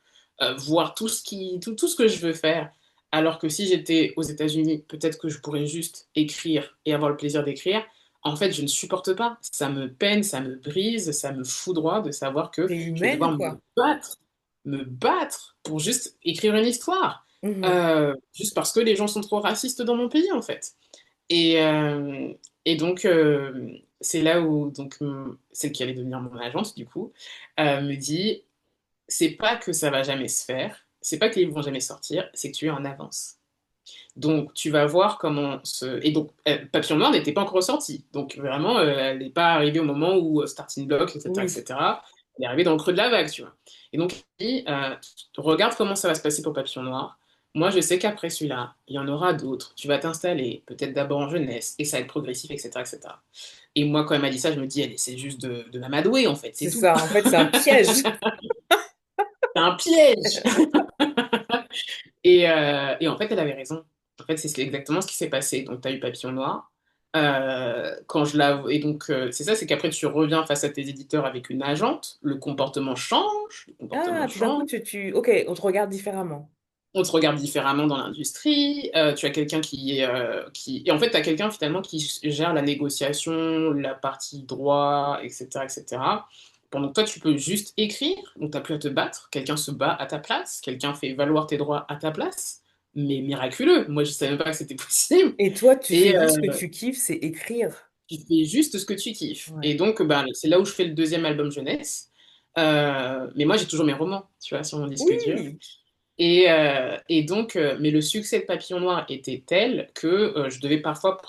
voir tout ce que je veux faire, alors que si j'étais aux États-Unis, peut-être que je pourrais juste écrire et avoir le plaisir d'écrire. En fait, je ne supporte pas. Ça me peine, ça me brise, ça me foudroie de savoir que T'es je vais humaine, devoir quoi. me battre pour juste écrire une histoire. Mhm. Juste parce que les gens sont trop racistes dans mon pays, en fait. Et, euh, et donc, c'est là où celle qui allait devenir mon agente, du coup, me dit, c'est pas que ça va jamais se faire, c'est pas que les livres vont jamais sortir, c'est que tu es en avance. Donc, tu vas voir comment ce... Et donc, Papillon Noir n'était pas encore sorti. Donc, vraiment, elle n'est pas arrivée au moment où Starting Block, etc., Oui. etc., elle est arrivée dans le creux de la vague, tu vois. Et donc, il dit, regarde comment ça va se passer pour Papillon Noir. Moi, je sais qu'après celui-là, il y en aura d'autres. Tu vas t'installer, peut-être d'abord en jeunesse, et ça va être progressif, etc., etc. Et moi, quand elle m'a dit ça, je me dis, elle essaie juste de m'amadouer, en fait, c'est C'est tout. ça. En fait, c'est un piège. C'est un piège! Et en fait, elle avait raison. En fait, c'est exactement ce qui s'est passé. Donc, tu as eu Papillon Noir. Quand je la... Et donc, c'est ça, c'est qu'après, tu reviens face à tes éditeurs avec une agente. Le comportement change. Le comportement Ah, tout d'un coup, change. Ok, on te regarde différemment. On te regarde différemment dans l'industrie. Tu as quelqu'un Et en fait, tu as quelqu'un finalement qui gère la négociation, la partie droit, etc., etc. Pendant que toi, tu peux juste écrire. Donc, tu n'as plus à te battre. Quelqu'un se bat à ta place. Quelqu'un fait valoir tes droits à ta place. Mais miraculeux. Moi, je savais même pas que c'était possible. Et toi, tu fais Et juste ce que tu kiffes, c'est écrire. tu fais juste ce que tu kiffes. Et Ouais. donc, bah, c'est là où je fais le deuxième album jeunesse. Mais moi, j'ai toujours mes romans, tu vois, sur mon disque dur. Oui. Et donc, mais le succès de Papillon Noir était tel que je devais parfois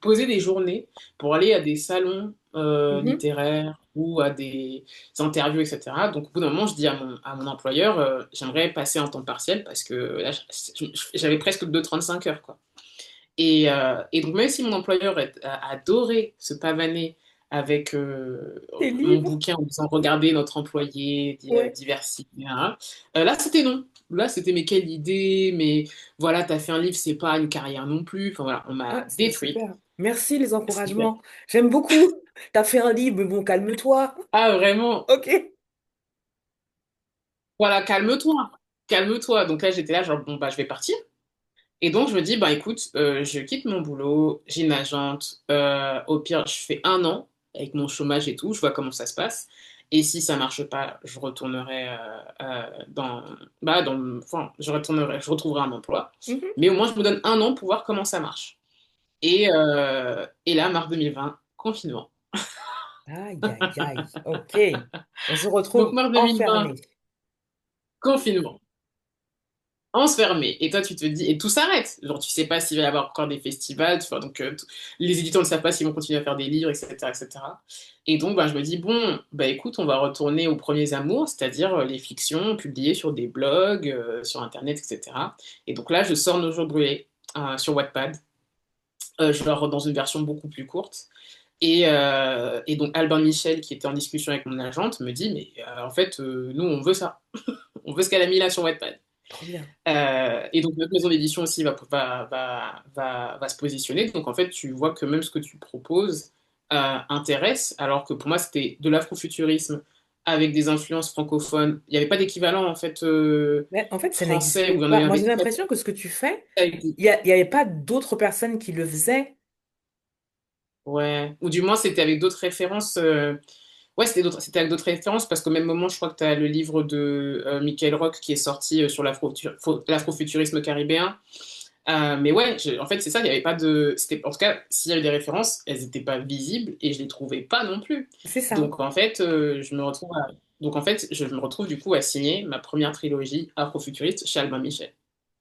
poser des journées pour aller à des salons Mhm. littéraires ou à des interviews, etc. Donc, au bout d'un moment, je dis à mon employeur, j'aimerais passer en temps partiel parce que là, j'avais presque 2,35 heures, quoi. Et donc, même si mon employeur a adoré se pavaner avec Tes mon livres. bouquin en disant regardez notre employé Ouais. diversifié, hein, là c'était non. Là c'était mais quelle idée, mais voilà, t'as fait un livre, c'est pas une carrière non plus. Enfin voilà, on Ah, m'a c'est détruite. super. Merci les C'était- encouragements. J'aime beaucoup. T'as fait un livre, mais bon, calme-toi. Ah vraiment, Ok. voilà, calme-toi, calme-toi. Donc là j'étais là, genre bon bah je vais partir. Et donc, je me dis, bah écoute, je quitte mon boulot, j'ai une agente, au pire, je fais 1 an avec mon chômage et tout, je vois comment ça se passe. Et si ça marche pas, je retournerai enfin, je retrouverai un emploi. Mhm. Mais au moins, je me donne 1 an pour voir comment ça marche. Et là, mars 2020, confinement. Aïe, aïe, aïe. Ok. On se Donc, retrouve mars 2020, enfermés. confinement. Enfermé. Et toi, tu te dis, et tout s'arrête. Genre, tu sais pas s'il va y avoir encore des festivals. Enfin, donc, les éditeurs ne savent pas s'ils vont continuer à faire des livres, etc., etc. Et cetera. Et donc, bah, je me dis, bon, bah écoute, on va retourner aux premiers amours, c'est-à-dire les fictions publiées sur des blogs, sur Internet, etc. Et donc là, je sors Nos jours brûlés sur Wattpad, genre dans une version beaucoup plus courte. Et donc, Albin Michel, qui était en discussion avec mon agente, me dit, mais en fait, nous, on veut ça. On veut ce qu'elle a mis là sur Wattpad. Trop bien. Et donc notre maison d'édition aussi va se positionner. Donc en fait, tu vois que même ce que tu proposes intéresse, alors que pour moi, c'était de l'afrofuturisme avec des influences francophones. Il n'y avait pas d'équivalent en fait Mais en fait, ça français, n'existe ou il y en pas. Moi, avait j'ai très l'impression que ce que tu fais, peu. il y avait pas d'autres personnes qui le faisaient. Ouais, ou du moins c'était avec d'autres références. Ouais, c'était avec d'autres références parce qu'au même moment, je crois que tu as le livre de Michael Rock qui est sorti sur l'afrofuturisme caribéen. Mais ouais, en fait, c'est ça, il n'y avait pas de. En tout cas, s'il y avait des références, elles n'étaient pas visibles et je les trouvais pas non plus. C'est ça, Donc en fait, je me retrouve du coup à signer ma première trilogie afrofuturiste chez Albin Michel.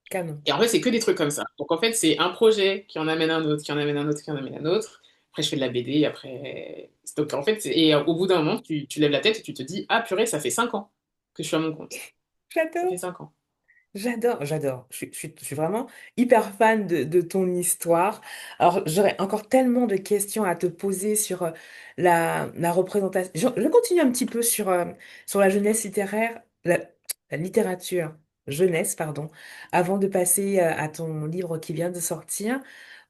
canon. Et en fait, c'est que des trucs comme ça. Donc en fait, c'est un projet qui en amène un autre, qui en amène un autre, qui en amène un autre. Après, je fais de la BD, après. Donc en fait, au bout d'un moment, tu lèves la tête et tu te dis, ah purée, ça fait 5 ans que je suis à mon compte. Ça fait J'adore. 5 ans. J'adore, j'adore. Je suis vraiment hyper fan de ton histoire. Alors, j'aurais encore tellement de questions à te poser sur la représentation. Je continue un petit peu sur la jeunesse littéraire, la littérature jeunesse, pardon, avant de passer à ton livre qui vient de sortir.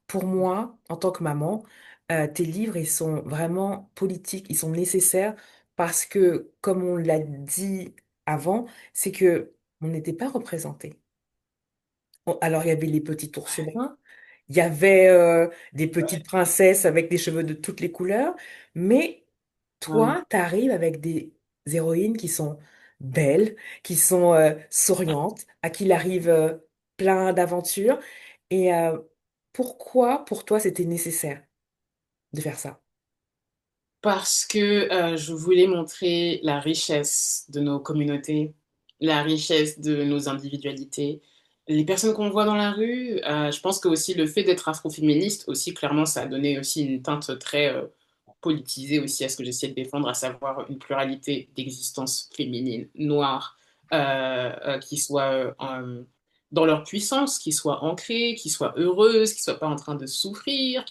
Pour moi, en tant que maman, tes livres, ils sont vraiment politiques, ils sont nécessaires parce que, comme on l'a dit avant, c'est que on n'était pas représentés. Alors, il y avait les petits ours bruns, il y avait des petites princesses avec des cheveux de toutes les couleurs, mais Ouais. toi, tu arrives avec des héroïnes qui sont belles, qui sont souriantes, à qui il arrive plein d'aventures. Et pourquoi, pour toi, c'était nécessaire de faire ça? Parce que je voulais montrer la richesse de nos communautés, la richesse de nos individualités. Les personnes qu'on voit dans la rue, je pense que aussi le fait d'être afroféministe, aussi clairement, ça a donné aussi une teinte très politisée aussi à ce que j'essaie de défendre, à savoir une pluralité d'existences féminines, noires, qui soient dans leur puissance, qui soient ancrées, qui soient heureuses, qui soient pas en train de souffrir,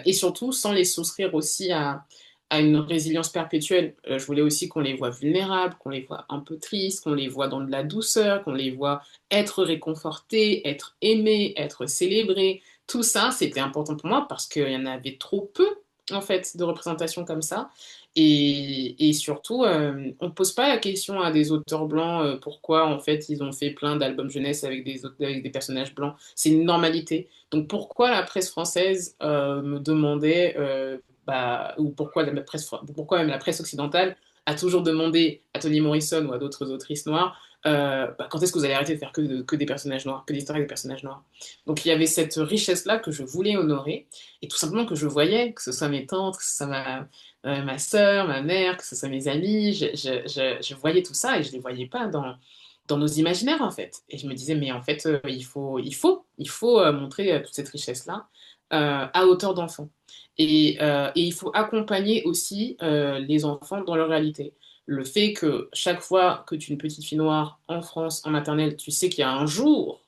et surtout sans les soustraire aussi à une résilience perpétuelle. Je voulais aussi qu'on les voit vulnérables, qu'on les voit un peu tristes, qu'on les voit dans de la douceur, qu'on les voit être réconfortés, être aimés, être célébrés. Tout ça, c'était important pour moi parce qu'il y en avait trop peu, en fait, de représentations comme ça. Et surtout, on ne pose pas la question à des auteurs blancs pourquoi, en fait, ils ont fait plein d'albums jeunesse avec des personnages blancs. C'est une normalité. Donc pourquoi la presse française me demandait, ou pourquoi même la presse occidentale a toujours demandé à Toni Morrison ou à d'autres autrices noires, quand est-ce que vous allez arrêter de faire que des personnages noirs, que des histoires avec des personnages noirs. Donc il y avait cette richesse-là que je voulais honorer, et tout simplement que je voyais, que ce soit mes tantes, que ce soit ma sœur, ma mère, que ce soit mes amis, je voyais tout ça et je les voyais pas dans nos imaginaires en fait. Et je me disais, mais en fait, il faut montrer toute cette richesse-là à hauteur d'enfant. Et il faut accompagner aussi les enfants dans leur réalité. Le fait que chaque fois que tu es une petite fille noire en France, en maternelle, tu sais qu'il y a un jour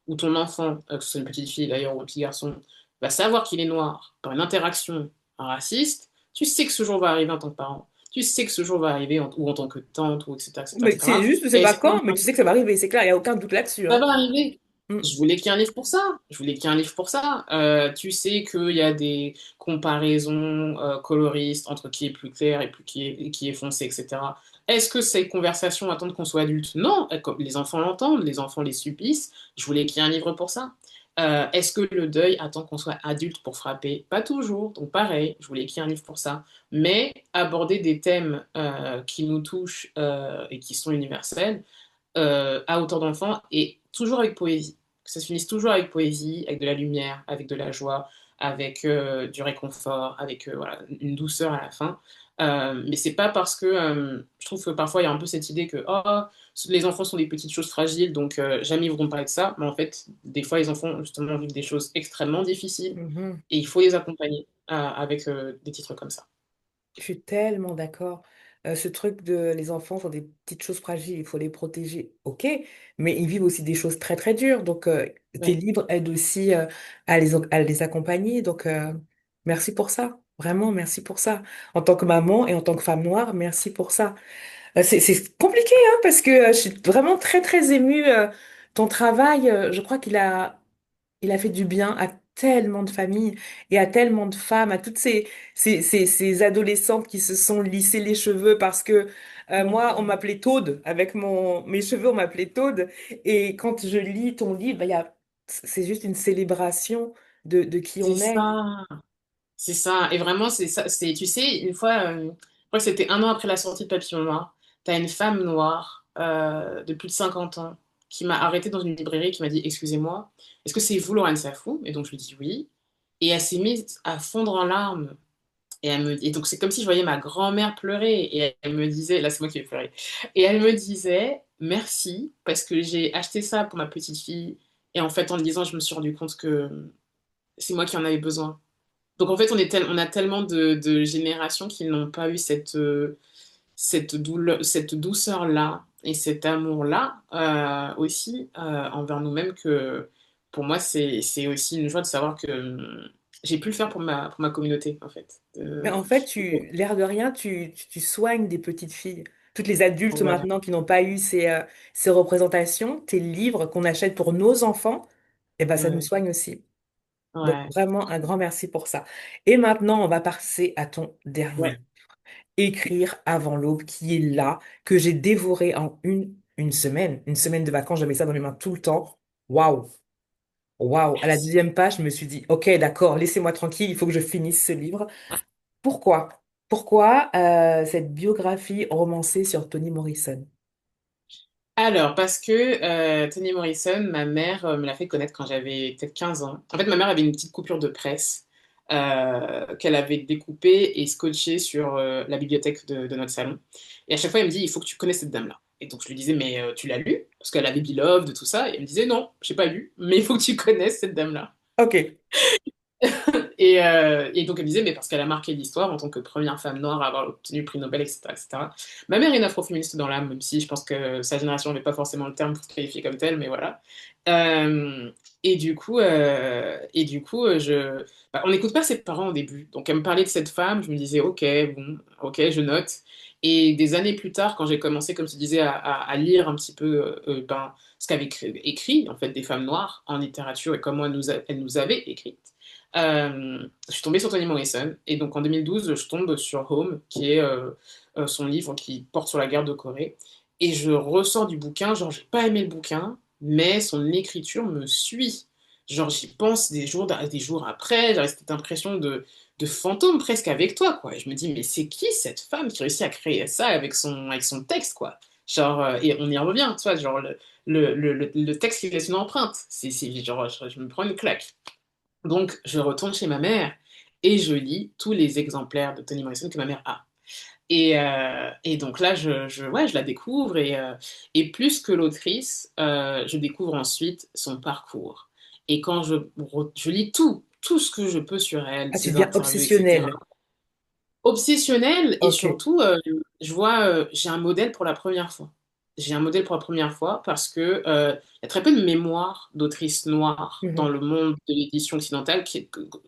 où ton enfant, que ce soit une petite fille d'ailleurs ou un petit garçon, va savoir qu'il est noir par une interaction raciste, tu sais que ce jour va arriver en tant que parent. Tu sais que ce jour va arriver ou en tant que tante, ou etc., etc., Mais c'est etc. juste, je sais Et pas c'est quand, mais tu sais que ça va arriver, c'est clair, il n'y a aucun doute là-dessus, ça hein. va arriver. Mm. Je voulais qu'il y ait un livre pour ça. Je voulais qu'il y ait un livre pour ça. Tu sais qu'il y a des comparaisons coloristes entre qui est plus clair et qui est foncé, etc. Est-ce que ces conversations attendent qu'on soit adulte? Non, comme les enfants l'entendent, les enfants les subissent. Je voulais qu'il y ait un livre pour ça. Est-ce que le deuil attend qu'on soit adulte pour frapper? Pas toujours. Donc pareil, je voulais qu'il y ait un livre pour ça. Mais aborder des thèmes qui nous touchent et qui sont universels à hauteur d'enfant et toujours avec poésie. Que ça se finisse toujours avec poésie, avec de la lumière, avec de la joie, avec du réconfort, avec voilà, une douceur à la fin. Mais c'est pas parce que je trouve que parfois il y a un peu cette idée que oh, les enfants sont des petites choses fragiles, donc jamais ils voudront parler de ça. Mais en fait, des fois, les enfants justement vivent des choses extrêmement difficiles Mhm. et il faut les accompagner avec des titres comme ça. Je suis tellement d'accord. Ce truc de les enfants sont des petites choses fragiles, il faut les protéger, ok, mais ils vivent aussi des choses très très dures. Donc, tes Ouais. livres aident aussi à les accompagner. Donc, merci pour ça. Vraiment, merci pour ça. En tant que maman et en tant que femme noire, merci pour ça. C'est compliqué, hein, parce que je suis vraiment très, très émue. Ton travail, je crois il a fait du bien à tellement de familles et à tellement de femmes, à toutes ces adolescentes qui se sont lissées les cheveux parce que moi, on m'appelait Taude. Avec mes cheveux, on m'appelait Taude. Et quand je lis ton livre, bah, c'est juste une célébration de qui C'est on est. ça. C'est ça, et vraiment, c'est ça. C'est, tu sais, une fois, je crois que c'était un an après la sortie de Papillon Noir, t'as une femme noire de plus de 50 ans qui m'a arrêtée dans une librairie qui m'a dit, excusez-moi, est-ce que c'est vous, Laurence Safou? Et donc je lui dis oui. Et elle s'est mise à fondre en larmes. Et donc c'est comme si je voyais ma grand-mère pleurer. Et elle me disait, là c'est moi qui vais pleurer. Et elle me disait, merci, parce que j'ai acheté ça pour ma petite fille. Et en fait, en le lisant, je me suis rendu compte que c'est moi qui en avais besoin. Donc en fait, on a tellement de générations qui n'ont pas eu cette douceur-là et cet amour-là aussi envers nous-mêmes que pour moi, c'est aussi une joie de savoir que j'ai pu le faire pour ma communauté, en fait. Mais en fait, l'air de rien, tu soignes des petites filles. Toutes les adultes Ouais, maintenant qui n'ont pas eu ces représentations, tes livres qu'on achète pour nos enfants, eh ben, ça nous ouais, soigne aussi. Donc, ouais, vraiment, un grand merci pour ça. Et maintenant, on va passer à ton dernier, ouais. Écrire avant l'aube, qui est là, que j'ai dévoré en une semaine. Une semaine de vacances, j'avais ça dans mes mains tout le temps. Waouh! Waouh! À la Merci. 10e page, je me suis dit, OK, d'accord, laissez-moi tranquille, il faut que je finisse ce livre. Pourquoi? Pourquoi cette biographie romancée sur Toni Morrison? Alors, parce que Toni Morrison, ma mère me l'a fait connaître quand j'avais peut-être 15 ans. En fait, ma mère avait une petite coupure de presse qu'elle avait découpée et scotchée sur la bibliothèque de notre salon. Et à chaque fois, elle me dit, il faut que tu connaisses cette dame-là. Et donc, je lui disais, mais tu l'as lu? Parce qu'elle avait Beloved, tout ça. Et elle me disait, non, j'ai pas lu, mais il faut que tu connaisses cette dame-là. Ok. Et donc elle me disait, mais parce qu'elle a marqué l'histoire en tant que première femme noire à avoir obtenu le prix Nobel, etc., etc. Ma mère est une afroféministe dans l'âme, même si je pense que sa génération n'avait pas forcément le terme pour se qualifier comme telle, mais voilà. Euh, on n'écoute pas ses parents au début. Donc elle me parlait de cette femme, je me disais, ok, bon, ok, je note. Et des années plus tard, quand j'ai commencé, comme tu disais, à lire un petit peu ce qu'avaient écrit, en fait, des femmes noires en littérature et comment elles nous avaient écrit, je suis tombée sur Toni Morrison. Et donc en 2012, je tombe sur Home, qui est son livre qui porte sur la guerre de Corée. Et je ressors du bouquin, genre, j'ai pas aimé le bouquin, mais son écriture me suit. Genre, j'y pense des jours après, j'avais cette impression de fantôme presque avec toi, quoi. Et je me dis, mais c'est qui cette femme qui réussit à créer ça avec son texte, quoi? Genre, et on y revient, tu vois, genre, le texte qui laisse une empreinte. Genre, je me prends une claque. Donc, je retourne chez ma mère et je lis tous les exemplaires de Toni Morrison que ma mère a. Et donc là, ouais, je la découvre et plus que l'autrice, je découvre ensuite son parcours. Et quand je lis tout ce que je peux sur elle, Ah, tu ses deviens interviews, etc. obsessionnelle. Obsessionnelle et Ok. surtout, je vois, j'ai un modèle pour la première fois. J'ai un modèle pour la première fois parce que il y a très peu de mémoires d'autrices noires dans Mhm. le monde de l'édition occidentale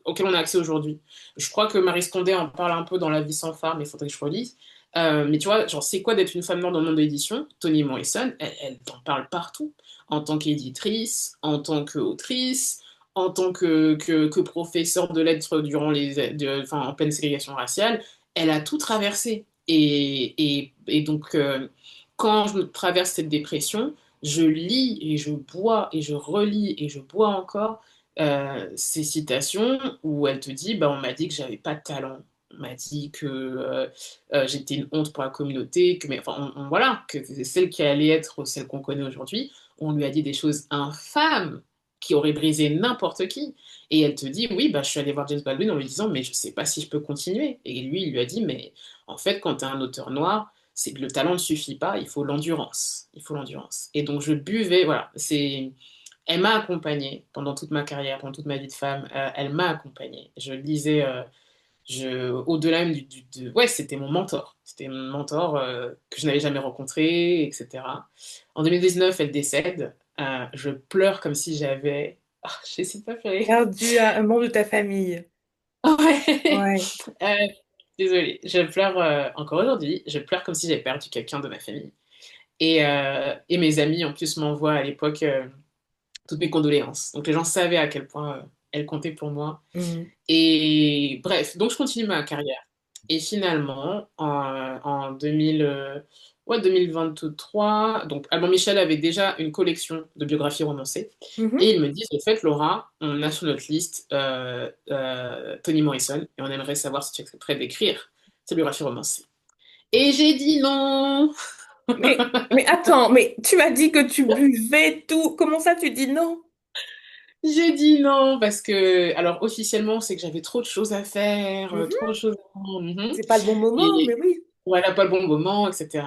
auquel on a accès aujourd'hui. Je crois que Marie Scondé en parle un peu dans La vie sans phare, mais il faudrait que je relise. Mais tu vois, genre, c'est quoi d'être une femme noire dans le monde de l'édition? Toni Morrison, elle t'en parle partout. En tant qu'éditrice, en tant qu'autrice, en tant que professeur de lettres enfin, en pleine ségrégation raciale, elle a tout traversé. Et donc, quand je traverse cette dépression, je lis et je bois et je relis et je bois encore ces citations où elle te dit, bah, on m'a dit que j'avais pas de talent. On m'a dit que j'étais une honte pour la communauté, enfin, voilà, que celle qui allait être celle qu'on connaît aujourd'hui, on lui a dit des choses infâmes qui auraient brisé n'importe qui. Et elle te dit, oui, bah, je suis allée voir James Baldwin en lui disant, mais je sais pas si je peux continuer. Et lui, il lui a dit, mais en fait, quand tu es un auteur noir, le talent ne suffit pas, il faut l'endurance. Il faut l'endurance. Et donc, je buvais, voilà, elle m'a accompagnée pendant toute ma carrière, pendant toute ma vie de femme. Elle m'a accompagnée. Je lisais, au-delà même ouais, c'était mon mentor. C'était mon mentor que je n'avais jamais rencontré, etc. En 2019, elle décède. Je pleure comme si j'avais. Ah, j'essaie de pas pleurer. Perdu un membre de ta famille. Ouais. Ouais. désolée. Je pleure encore aujourd'hui. Je pleure comme si j'avais perdu quelqu'un de ma famille. Et mes amis, en plus, m'envoient à l'époque toutes mes condoléances. Donc les gens savaient à quel point elle comptait pour moi. Mhm. Et bref, donc je continue ma carrière. Et finalement, en 2000, ouais, 2023, donc Albin Michel avait déjà une collection de biographies romancées. Mhm. Et ils me disent, au fait, Laura, on a sur notre liste Toni Morrison et on aimerait savoir si tu accepterais d'écrire sa biographie romancée. Et j'ai dit non. Mais attends, mais tu m'as dit que tu buvais tout. Comment ça, tu dis non? J'ai dit non parce que, alors officiellement, c'est que j'avais trop de choses à faire, Mhm. trop de choses à faire. Mhm. C'est pas le bon moment, mais Et oui. voilà, pas le bon moment, etc.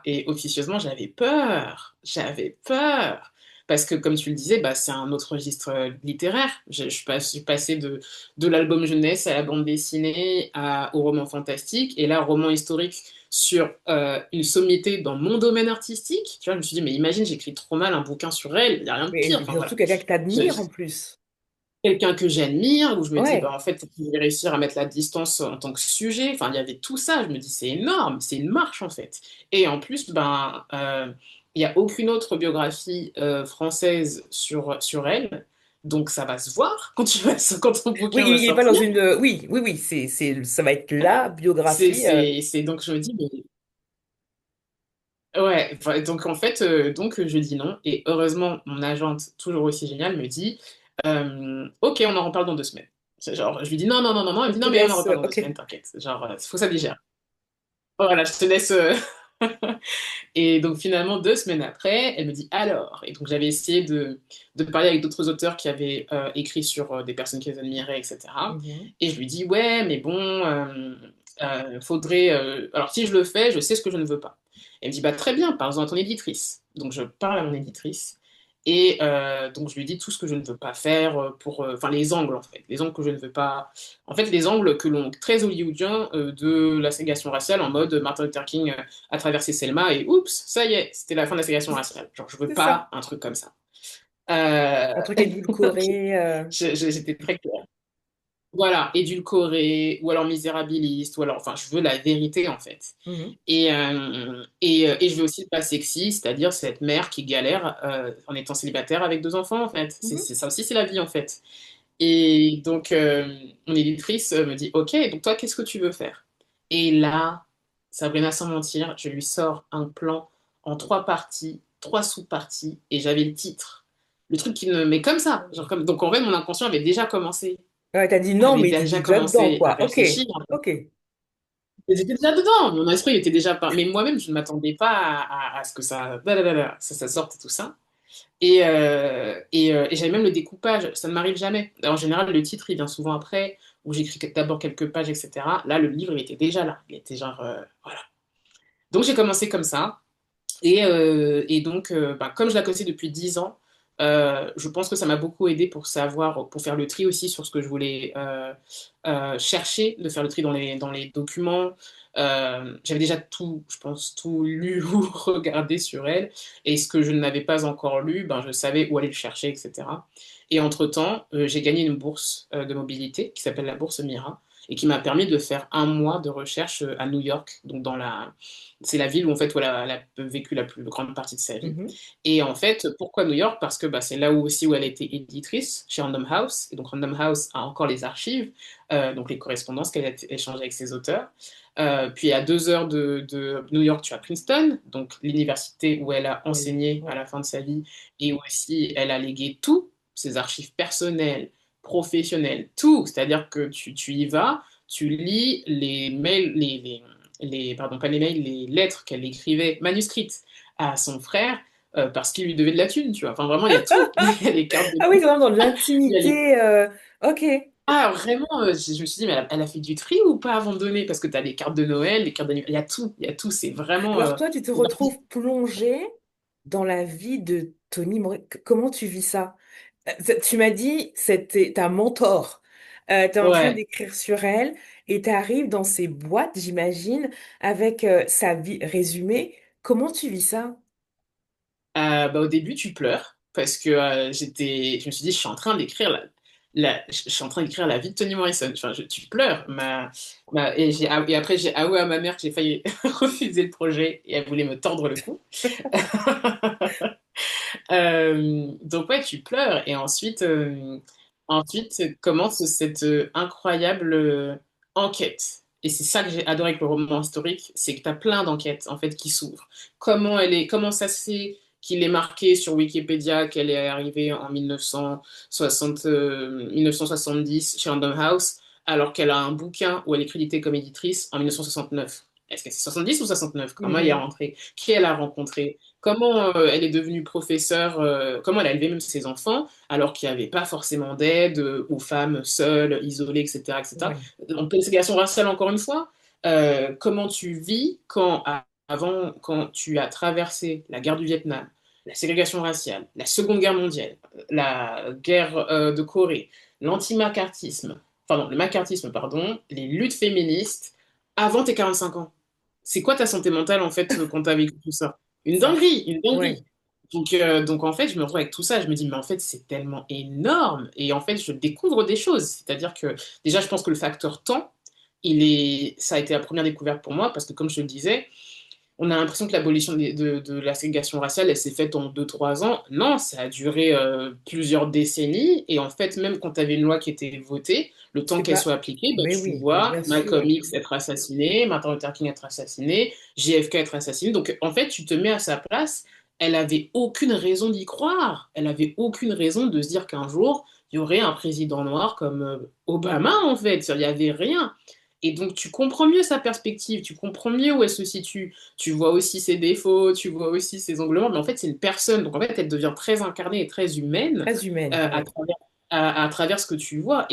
Et officieusement, j'avais peur. J'avais peur. Parce que, comme tu le disais, bah, c'est un autre registre littéraire. Je suis passée de l'album jeunesse à la bande dessinée, au roman fantastique, et là, roman historique sur une sommité dans mon domaine artistique. Tu vois, je me suis dit, mais imagine, j'écris trop mal un bouquin sur elle, il n'y a rien de Mais pire. mais Enfin, surtout voilà. quelqu'un que t'admires en plus. Quelqu'un que j'admire, où je me dis, bah, Ouais. en fait, je vais réussir à mettre la distance en tant que sujet. Enfin, il y avait tout ça. Je me dis, c'est énorme, c'est une marche, en fait. Et en plus, ben, il n'y a aucune autre biographie française sur elle. Donc, ça va se voir quand ton Oui, bouquin va il est pas dans sortir. une. Oui, oui, oui, ça va être la biographie. Donc, je me dis, mais ouais, enfin, donc en fait, je dis non. Et heureusement, mon agente, toujours aussi géniale, me dit, ok, on en reparle dans 2 semaines. C'est genre, je lui dis non, non, non, non, non. Elle me Elle dit te non, mais on en laisse. reparle dans deux Ok. semaines, t'inquiète. Genre, faut ça digère. Voilà, je te laisse. Et donc finalement, 2 semaines après, elle me dit alors. Et donc j'avais essayé de parler avec d'autres auteurs qui avaient écrit sur des personnes qu'elles admiraient, etc. Mhm, Et je lui dis ouais, mais bon, faudrait. Alors si je le fais, je sais ce que je ne veux pas. Elle me dit bah très bien, parle-en à ton éditrice. Donc je parle à mon éditrice. Et donc je lui dis tout ce que je ne veux pas faire enfin les angles en fait, les angles que je ne veux pas, en fait les angles que l'on très hollywoodiens de la ségrégation raciale en mode Martin Luther King a traversé Selma et oups, ça y est, c'était la fin de la ségrégation raciale. Genre, je veux c'est ça. pas un truc comme ça. Euh, Un truc édulcoré. J'étais très claire. Voilà, édulcoré, ou alors misérabiliste, ou alors, enfin, je veux la vérité en fait. Mhm, Et je veux aussi le pas sexy, c'est-à-dire cette mère qui galère en étant célibataire avec 2 enfants en fait. mhm. Ça aussi, c'est la vie en fait. Et donc, mon éditrice me dit, ok, donc toi, qu'est-ce que tu veux faire? Et là, Sabrina, sans mentir, je lui sors un plan en 3 parties, 3 sous-parties, et j'avais le titre. Le truc qui me met comme ça. Genre comme... Donc en fait, mon inconscient avait déjà commencé, Ouais, t'as dit non, avait mais t'es déjà déjà dedans, commencé à quoi. Ok. réfléchir. Ok. Et j'étais déjà dedans, mon esprit il était déjà pas. Mais moi-même, je ne m'attendais pas à ce que ça sorte et tout ça. Et j'avais même le découpage, ça ne m'arrive jamais. En général, le titre, il vient souvent après, où j'écris d'abord quelques pages, etc. Là, le livre, il était déjà là. Il était genre, voilà. Donc, j'ai commencé comme ça. Et donc, bah, comme je la connaissais depuis 10 ans, je pense que ça m'a beaucoup aidé pour savoir, pour faire le tri aussi sur ce que je voulais chercher, de faire le tri dans les documents. J'avais déjà tout, je pense, tout lu ou regardé sur elle. Et ce que je n'avais pas encore lu, ben, je savais où aller le chercher, etc. Et entre-temps, j'ai gagné une bourse de mobilité qui s'appelle la bourse Mira et qui m'a permis de faire un mois de recherche à New York, donc c'est la ville où en fait où elle a vécu la plus grande partie de sa vie. Mhm, Et en fait, pourquoi New York? Parce que bah, c'est là où aussi où elle était éditrice chez Random House. Et donc Random House a encore les archives, donc les correspondances qu'elle a échangées avec ses auteurs. Puis à 2 heures de New York, tu as Princeton, donc l'université où elle a enseigné à ouais. la fin de sa vie et où aussi elle a légué tout, ses archives personnelles, professionnelles, tout. C'est-à-dire que tu y vas, tu lis les mails, pardon, pas les mails, les lettres qu'elle écrivait manuscrites à son frère parce qu'il lui devait de la thune, tu vois. Enfin, vraiment, il y a tout. Il y a les cartes de Ah oui, c'est vraiment dans il y a les... l'intimité. Ok. Ah, vraiment, je me suis dit, mais elle a fait du tri ou pas avant de donner? Parce que tu as les cartes de Noël, les cartes d'anniversaire, il y a tout. C'est vraiment Alors toi, tu te des artistes. retrouves plongé dans la vie de Toni Morrison. Comment tu vis ça? Tu m'as dit, c'était ta mentor. Tu es en train Ouais. d'écrire sur elle et tu arrives dans ces boîtes, j'imagine, avec sa vie résumée. Comment tu vis ça? Bah, au début, tu pleures parce que je me suis dit, je suis en train d'écrire je suis en train d'écrire la vie de Toni Morrison. Enfin, tu pleures. Et après, j'ai avoué à ma mère que j'ai failli refuser le projet et elle voulait me tordre le cou. Donc ouais, tu pleures et ensuite commence cette incroyable enquête. Et c'est ça que j'ai adoré avec le roman historique, c'est que tu as plein d'enquêtes en fait qui s'ouvrent. Comment ça se fait qu'il est marqué sur Wikipédia qu'elle est arrivée en 1970 chez Random House, alors qu'elle a un bouquin où elle est créditée comme éditrice en 1969. Est-ce que c'est 70 ou 69? Comment elle y est Mhm. rentrée? Qui elle a rencontré? Comment elle est devenue professeure, comment elle a élevé même ses enfants, alors qu'il n'y avait pas forcément d'aide aux femmes seules, isolées, etc., etc. Ouais, En pleine ségrégation raciale, encore une fois, comment tu vis quand tu as traversé la guerre du Vietnam, la ségrégation raciale, la Seconde Guerre mondiale, la guerre de Corée, l'anti-macartisme, pardon, le macartisme, pardon, les luttes féministes, avant tes 45 ans. C'est quoi ta santé mentale, en fait, quand tu as vécu tout ça? Une ça. dinguerie, une dinguerie. Ouais. Donc en fait, je me retrouve avec tout ça. Je me dis, mais en fait, c'est tellement énorme. Et en fait, je découvre des choses. C'est-à-dire que déjà, je pense que le facteur temps, ça a été la première découverte pour moi parce que, comme je le disais, on a l'impression que l'abolition de la ségrégation raciale, elle s'est faite en 2 3 ans. Non, ça a duré plusieurs décennies. Et en fait, même quand tu avais une loi qui était votée, le temps C'est qu'elle pas. soit appliquée, bah, Mais tu oui, mais vois bien Malcolm sûr. X être assassiné, Martin Luther King être assassiné, JFK être assassiné. Donc en fait, tu te mets à sa place. Elle avait aucune raison d'y croire. Elle avait aucune raison de se dire qu'un jour, il y aurait un président noir comme Obama, en fait. Il n'y avait rien. Et donc, tu comprends mieux sa perspective, tu comprends mieux où elle se situe. Tu vois aussi ses défauts, tu vois aussi ses angles morts, mais en fait, c'est une personne. Donc, en fait, elle devient très incarnée et très humaine Très humaine, à ouais. travers, à travers ce que tu vois.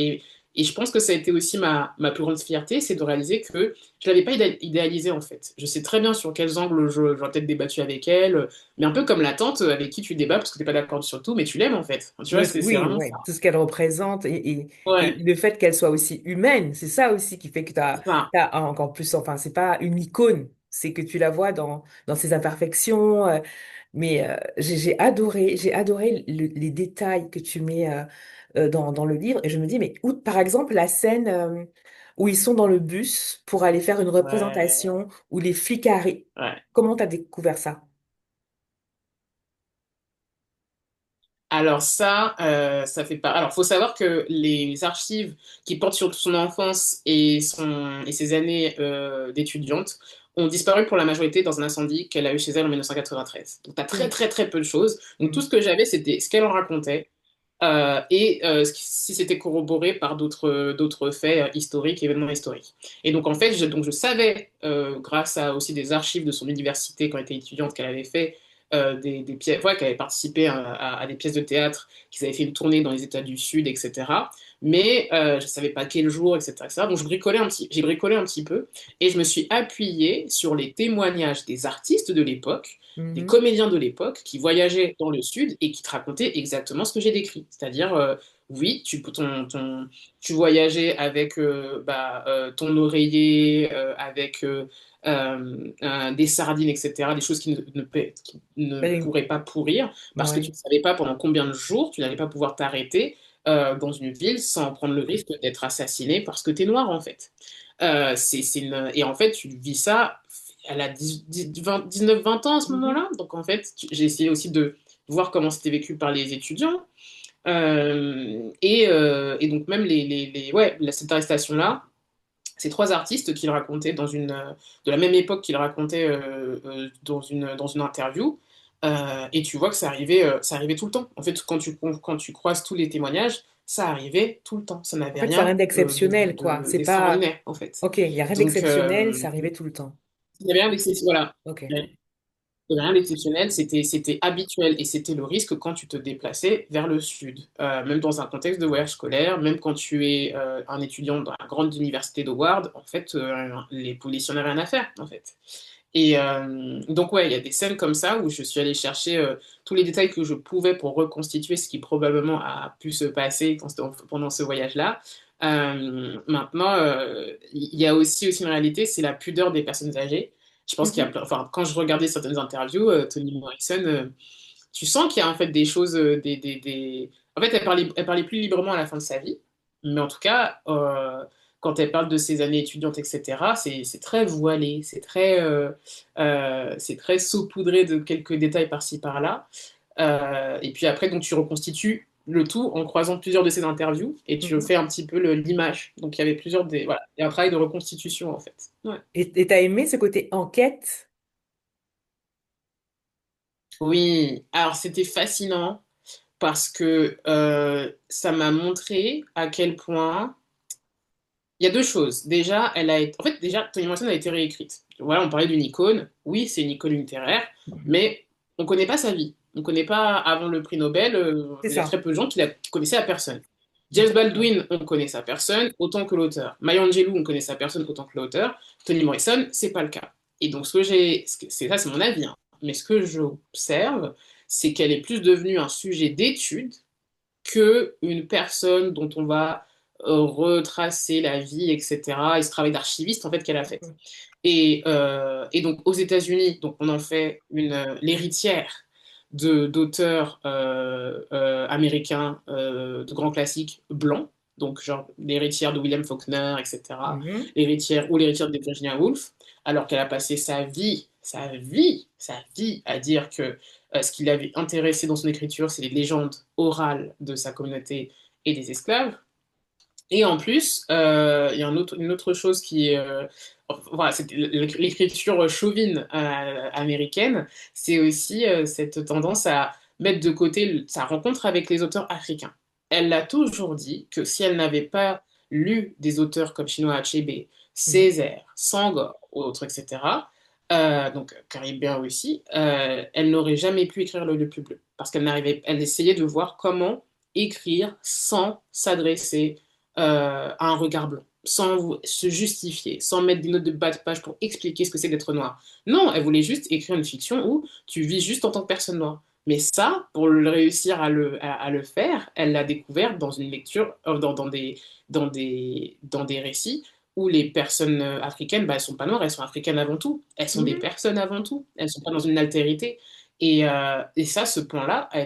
Et je pense que ça a été aussi ma plus grande fierté, c'est de réaliser que je l'avais pas idéalisée, en fait. Je sais très bien sur quels angles j'aurais peut-être débattu avec elle, mais un peu comme la tante avec qui tu débats parce que t'es pas d'accord sur tout, mais tu l'aimes, en fait. Tu vois, c'est Oui, vraiment ça. ouais. Tout ce qu'elle représente et Ouais, le fait qu'elle soit aussi humaine, c'est ça aussi qui fait que tu c'est ça. as, encore plus, enfin, c'est pas une icône, c'est que tu la vois dans ses imperfections. Mais j'ai adoré les détails que tu mets dans le livre. Et je me dis, mais où, par exemple, la scène où ils sont dans le bus pour aller faire une Ouais, représentation, où les flics arrivent. ouais. Comment tu as découvert ça? Alors ça fait pas. Alors, faut savoir que les archives qui portent sur son enfance et ses années d'étudiante ont disparu pour la majorité dans un incendie qu'elle a eu chez elle en 1993. Donc, t'as très Oui. très très peu de choses. Donc, tout ce Mhm. que j'avais, c'était ce qu'elle en racontait si c'était corroboré par d'autres faits historiques, événements historiques. Et donc, en fait, je savais, grâce à aussi des archives de son université quand elle était étudiante, qu'elle avait fait des pièces, ouais, qu'elle avait participé à des pièces de théâtre, qu'ils avaient fait une tournée dans les États du Sud, etc. Mais je ne savais pas quel jour, etc., etc. Donc, j'ai bricolé un petit peu et je me suis appuyée sur les témoignages des artistes de l'époque, des Mhm. comédiens de l'époque qui voyageaient dans le sud et qui te racontaient exactement ce que j'ai décrit. C'est-à-dire, oui, tu voyageais avec ton oreiller, avec des sardines, etc., des choses qui ne Oui. pourraient pas pourrir, parce que tu Ouais. ne savais pas pendant combien de jours tu n'allais pas pouvoir t'arrêter dans une ville sans prendre le risque d'être assassiné parce que tu es noir, en fait. Et en fait, tu vis ça, elle a 19 20 ans à ce Mhm. moment-là. Donc en fait, j'ai essayé aussi de voir comment c'était vécu par les étudiants. Et donc même ouais, cette arrestation-là, ces 3 artistes qu'il racontait de la même époque qu'il racontait dans une interview. Et tu vois que ça arrivait tout le temps. En fait, quand tu croises tous les témoignages, ça arrivait tout le temps. Ça En n'avait fait, c'est rien rien d'exceptionnel, quoi. C'est pas. d'extraordinaire, en fait. Ok, il n'y a rien Donc, d'exceptionnel, ça arrivait tout le temps. il n'y avait rien d'exceptionnel. Ok. Voilà. Il y avait rien d'exceptionnel, c'était habituel et c'était le risque quand tu te déplaçais vers le sud. Même dans un contexte de voyage scolaire, même quand tu es un étudiant dans la grande université d'Howard, en fait, les policiers n'ont rien à faire, en fait. Et donc, ouais, il y a des scènes comme ça où je suis allée chercher tous les détails que je pouvais pour reconstituer ce qui probablement a pu se passer pendant ce voyage-là. Maintenant, il y a aussi une réalité, c'est la pudeur des personnes âgées. Je pense qu'il y a Mhm. enfin, quand je regardais certaines interviews, Toni Morrison, tu sens qu'il y a en fait des choses, En fait, elle parlait plus librement à la fin de sa vie, mais en tout cas, quand elle parle de ses années étudiantes, etc., c'est très voilé, c'est très saupoudré de quelques détails par-ci par-là. Et puis après, donc tu reconstitues le tout en croisant plusieurs de ses interviews et tu Mhm. fais un petit peu l'image. Donc il y avait voilà, il y a un travail de reconstitution en fait. Ouais. Et t'as aimé ce côté enquête? Oui, alors c'était fascinant parce que ça m'a montré à quel point il y a deux choses. Déjà, en fait, déjà, Toni Morrison a été réécrite. Voilà, on parlait d'une icône. Oui, c'est une icône littéraire, Mhm. mais on ne connaît pas sa vie. On ne connaît pas, avant le prix Nobel, C'est il y a ça. très peu de gens qui connaissaient la personne. James Exactement. Baldwin, on connaît sa personne autant que l'auteur. Maya Angelou, on connaît sa personne autant que l'auteur. Toni Morrison, c'est pas le cas. Et donc, c'est ça, c'est mon avis, hein. Mais ce que j'observe, c'est qu'elle est plus devenue un sujet d'étude que une personne dont on va retracer la vie, etc. Et ce travail d'archiviste en fait qu'elle a fait. Et donc aux États-Unis, donc on en fait l'héritière d'auteurs américains de grands classiques blancs, donc genre l'héritière de William Faulkner, etc. Mhm. L'héritière ou l'héritière de Virginia Woolf, alors qu'elle a passé sa vie à dire que ce qui l'avait intéressé dans son écriture, c'est les légendes orales de sa communauté et des esclaves. Et en plus, il y a une autre chose qui est, voilà, c'est l'écriture chauvine américaine, c'est aussi cette tendance à mettre de côté sa rencontre avec les auteurs africains. Elle l'a toujours dit que si elle n'avait pas lu des auteurs comme Chinua Achebe, Mhm. Césaire, Senghor, autres, etc., donc caribéen aussi, elle n'aurait jamais pu écrire Le Plus Bleu, parce elle essayait de voir comment écrire sans s'adresser à un regard blanc, sans se justifier, sans mettre des notes de bas de page pour expliquer ce que c'est d'être noir. Non, elle voulait juste écrire une fiction où tu vis juste en tant que personne noire. Mais ça, pour réussir à le faire, elle l'a découvert dans une lecture, dans des récits où les personnes africaines, bah, elles sont pas noires, elles sont africaines avant tout. Elles sont des Mhm. personnes avant tout. Elles sont pas dans une altérité. Et ça, ce pont-là a